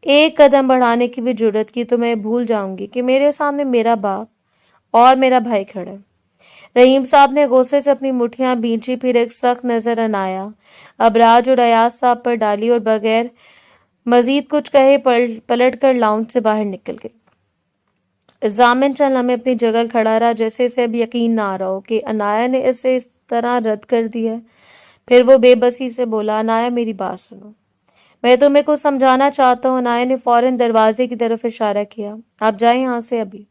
एक कदम बढ़ाने की भी जुर्रत की तो मैं भूल जाऊंगी कि मेरे सामने मेरा बाप और मेरा भाई खड़ा है। रहीम साहब ने गुस्से से अपनी मुठ्ठियां भींची, फिर एक सख्त नजर अनाया, अबराज और अयाज साहब पर डाली और बगैर मजीद कुछ कहे पलट कर लाउंज से बाहर निकल गई। जामिन चंद लम्हे अपनी जगह खड़ा रहा, जैसे इसे अब यकीन ना आ रहा हो कि अनाया ने इसे इस तरह रद्द कर दिया है। फिर वो बेबसी से बोला, अनाया मेरी बात सुनो, मैं तुम्हें कुछ समझाना चाहता हूँ। अनाया ने फौरन दरवाजे की तरफ इशारा किया। आप जाएं यहाँ से अभी।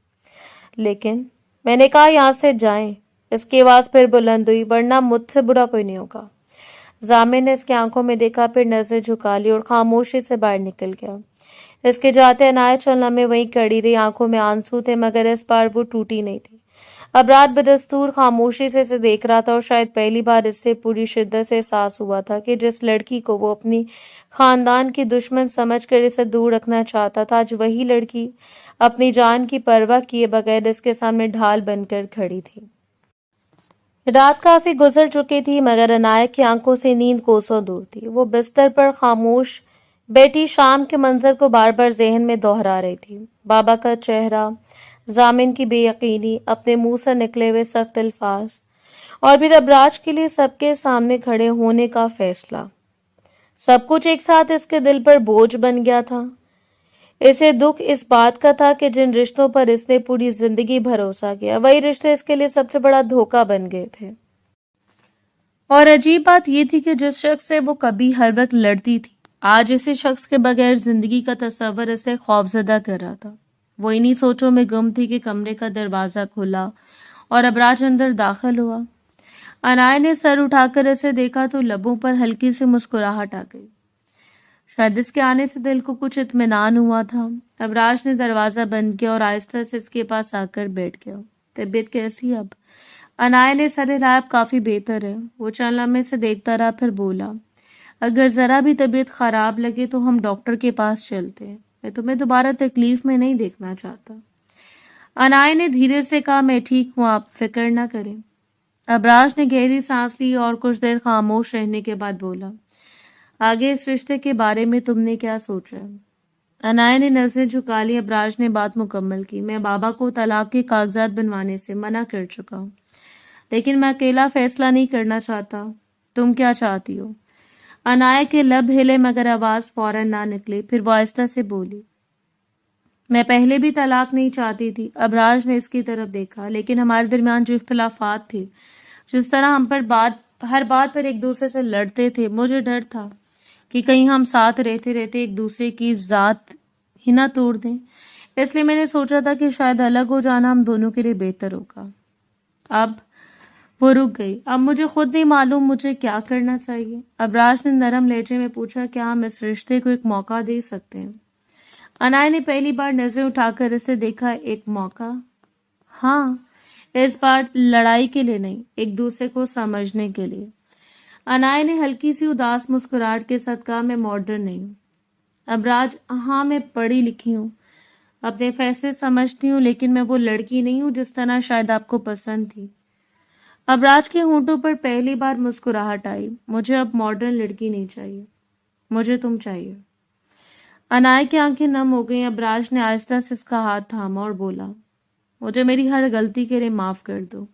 लेकिन मैंने कहा यहाँ से जाएं। इसकी आवाज फिर बुलंद हुई, वरना मुझसे बुरा कोई नहीं होगा। जामिन ने इसकी आंखों में देखा, फिर नजर झुका ली और खामोशी से बाहर निकल गया। इसके जाते अनाया चलना में वहीं खड़ी रही। आंखों में आंसू थे, मगर इस बार वो टूटी नहीं थी। अब रात बदस्तूर खामोशी से इसे देख रहा था और शायद पहली बार इससे पूरी शिद्दत से एहसास हुआ था कि जिस लड़की को वो अपनी खानदान की दुश्मन समझकर इसे दूर रखना चाहता था, आज वही लड़की अपनी जान की परवाह किए बगैर इसके सामने ढाल बनकर खड़ी थी। रात काफी गुजर चुकी थी, मगर अनाया की आंखों से नींद कोसों दूर थी। वो बिस्तर पर खामोश बैठी शाम के मंजर को बार बार जहन में दोहरा रही थी। बाबा का चेहरा, जामिन की बेयकीनी, अपने मुंह से निकले हुए सख्त अल्फाज, और फिर अबराज के लिए सबके सामने खड़े होने का फैसला। सब कुछ एक साथ इसके दिल पर बोझ बन गया था। इसे दुख इस बात का था कि जिन रिश्तों पर इसने पूरी जिंदगी भरोसा किया, वही रिश्ते इसके लिए सबसे बड़ा धोखा बन गए थे। और अजीब बात यह थी कि जिस शख्स से वो कभी हर वक्त लड़ती थी, आज इसी शख्स के बगैर जिंदगी का तस्वर इसे खौफजदा कर रहा था। वो इन्हीं सोचों में गुम थी कि कमरे का दरवाजा खुला और अबराज अंदर दाखिल हुआ। अनाया ने सर उठाकर इसे देखा तो लबों पर हल्की सी मुस्कुराहट आ गई। शायद इसके आने से दिल को कुछ इत्मीनान हुआ था। अबराज ने दरवाजा बंद किया और आहिस्ता से इसके पास आकर बैठ गया। तबीयत कैसी अब? अनाया ने सर हिलाया। काफी बेहतर है। वो चंद लम्हे से देखता रहा, फिर बोला, अगर जरा भी तबीयत खराब लगे तो हम डॉक्टर के पास चलते हैं। मैं तुम्हें दोबारा तकलीफ में नहीं देखना चाहता। अनाया ने धीरे से कहा, मैं ठीक हूं, आप फिक्र ना करें। अबराज ने गहरी सांस ली और कुछ देर खामोश रहने के बाद बोला, आगे इस रिश्ते के बारे में तुमने क्या सोचा है? अनाया ने नजरें झुका ली। अबराज ने बात मुकम्मल की, मैं बाबा को तलाक के कागजात बनवाने से मना कर चुका हूँ, लेकिन मैं अकेला फैसला नहीं करना चाहता। तुम क्या चाहती हो? अनाया के लब हिले, मगर आवाज फौरन ना निकली। फिर वो आहिस्ता से बोली, मैं पहले भी तलाक नहीं चाहती थी। अबराज ने इसकी तरफ देखा, लेकिन हमारे दरमियान जो इख्तलाफात थे, जिस तरह हम पर हर बात पर एक दूसरे से लड़ते थे, मुझे डर था कि कहीं हम साथ रहते रहते एक दूसरे की जात ही ना तोड़ दें। इसलिए मैंने सोचा था कि शायद अलग हो जाना हम दोनों के लिए बेहतर होगा। अब वो रुक गई। अब मुझे खुद नहीं मालूम मुझे क्या करना चाहिए। अबराज ने नरम लहजे में पूछा, क्या हम इस रिश्ते को एक मौका दे सकते हैं? अनाया ने पहली बार नजरें उठाकर इसे देखा। एक मौका? हाँ, इस बार लड़ाई के लिए नहीं, एक दूसरे को समझने के लिए। अनाया ने हल्की सी उदास मुस्कुराहट के साथ कहा, मैं मॉडर्न नहीं हूँ। अबराज, हाँ मैं पढ़ी लिखी हूँ, अपने फैसले समझती हूँ, लेकिन मैं वो लड़की नहीं हूँ जिस तरह शायद आपको पसंद थी। अबराज के होंठों पर पहली बार मुस्कुराहट आई। मुझे अब मॉडर्न लड़की नहीं चाहिए, मुझे तुम चाहिए। अनाया की आंखें नम हो गईं। अबराज ने आहिस्ता से इसका हाथ थामा और बोला, मुझे मेरी हर गलती के लिए माफ कर दो।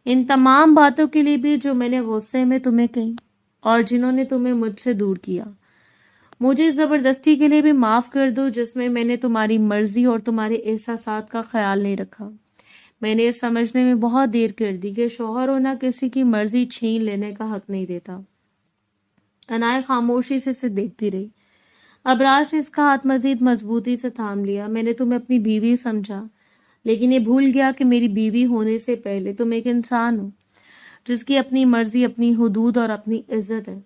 इन तमाम बातों के लिए भी जो मैंने गुस्से में तुम्हें कही और जिन्होंने तुम्हें मुझसे दूर किया। मुझे जबरदस्ती के लिए भी माफ कर दो, जिसमें मैंने तुम्हारी मर्जी और तुम्हारे एहसासात का ख्याल नहीं रखा। मैंने ये समझने में बहुत देर कर दी कि शौहर होना किसी की मर्जी छीन लेने का हक नहीं देता। अनाया खामोशी से इसे देखती रही। अबराज ने इसका हाथ मजीद मजबूती से थाम लिया। मैंने तुम्हें अपनी बीवी समझा, लेकिन ये भूल गया कि मेरी बीवी होने से पहले तुम एक इंसान हो, जिसकी अपनी मर्जी, अपनी हुदूद और अपनी इज्जत है।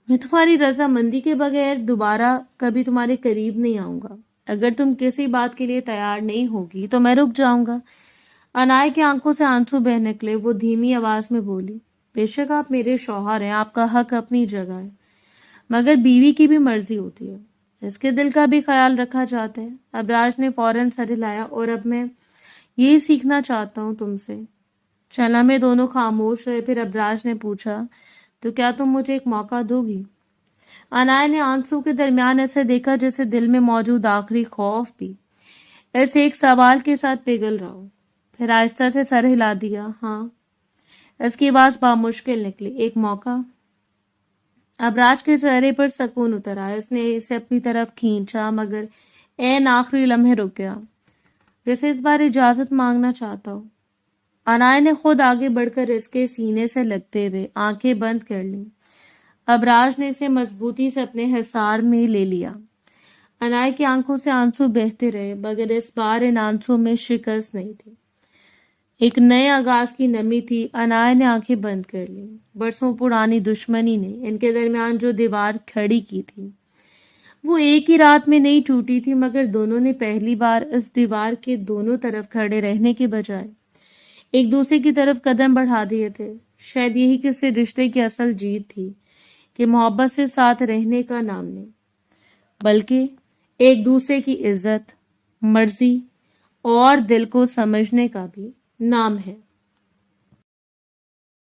मैं तुम्हारी रजामंदी के बगैर दोबारा कभी तुम्हारे करीब नहीं आऊंगा। अगर तुम किसी बात के लिए तैयार नहीं होगी तो मैं रुक जाऊंगा। अनाया की आंखों से आंसू बह निकले। वो धीमी आवाज में बोली, बेशक आप मेरे शौहर हैं, आपका हक अपनी जगह है, मगर बीवी की भी मर्जी होती है, इसके दिल का भी ख्याल रखा जाता है। अबराज ने फौरन सर हिलाया, और अब मैं यही सीखना चाहता हूँ तुमसे। चला में दोनों खामोश रहे। फिर अबराज ने पूछा, तो क्या तुम मुझे एक मौका दोगी? अनाया ने आंसू के दरमियान ऐसे देखा जैसे दिल में मौजूद आखिरी खौफ भी ऐसे एक सवाल के साथ पिघल रहा हो। फिर आहिस्ता से सर हिला दिया। हाँ, इसकी आवाज बामुश्किल निकली। एक मौका? ابراج کے چہرے پر سکون اتر آیا. اس نے اسے اپنی طرف کھینچا مگر عین آخری لمحے رک گیا، جیسے اس بار اجازت مانگنا چاہتا ہو. انائے نے خود آگے بڑھ کر اس کے سینے سے لگتے ہوئے آنکھیں بند کر لیں. ابراج نے اسے مضبوطی سے اپنے حصار میں لے لیا. انائے کی آنکھوں سے آنسو بہتے رہے مگر اس بار ان آنسو میں شکست نہیں تھی، ایک نئے آغاز کی نمی تھی. انائے نے آنکھیں بند کر لی. برسوں پرانی دشمنی نے ان کے درمیان جو دیوار کھڑی کی تھی وہ ایک ہی رات میں نہیں ٹوٹی تھی، مگر دونوں نے پہلی بار اس دیوار کے دونوں طرف کھڑے رہنے کے بجائے ایک دوسرے کی طرف قدم بڑھا دیے تھے. شاید یہی کسی رشتے کی اصل جیت تھی کہ محبت سے ساتھ رہنے کا نام نہیں بلکہ ایک دوسرے کی عزت، مرضی اور دل کو سمجھنے کا بھی نام ہے.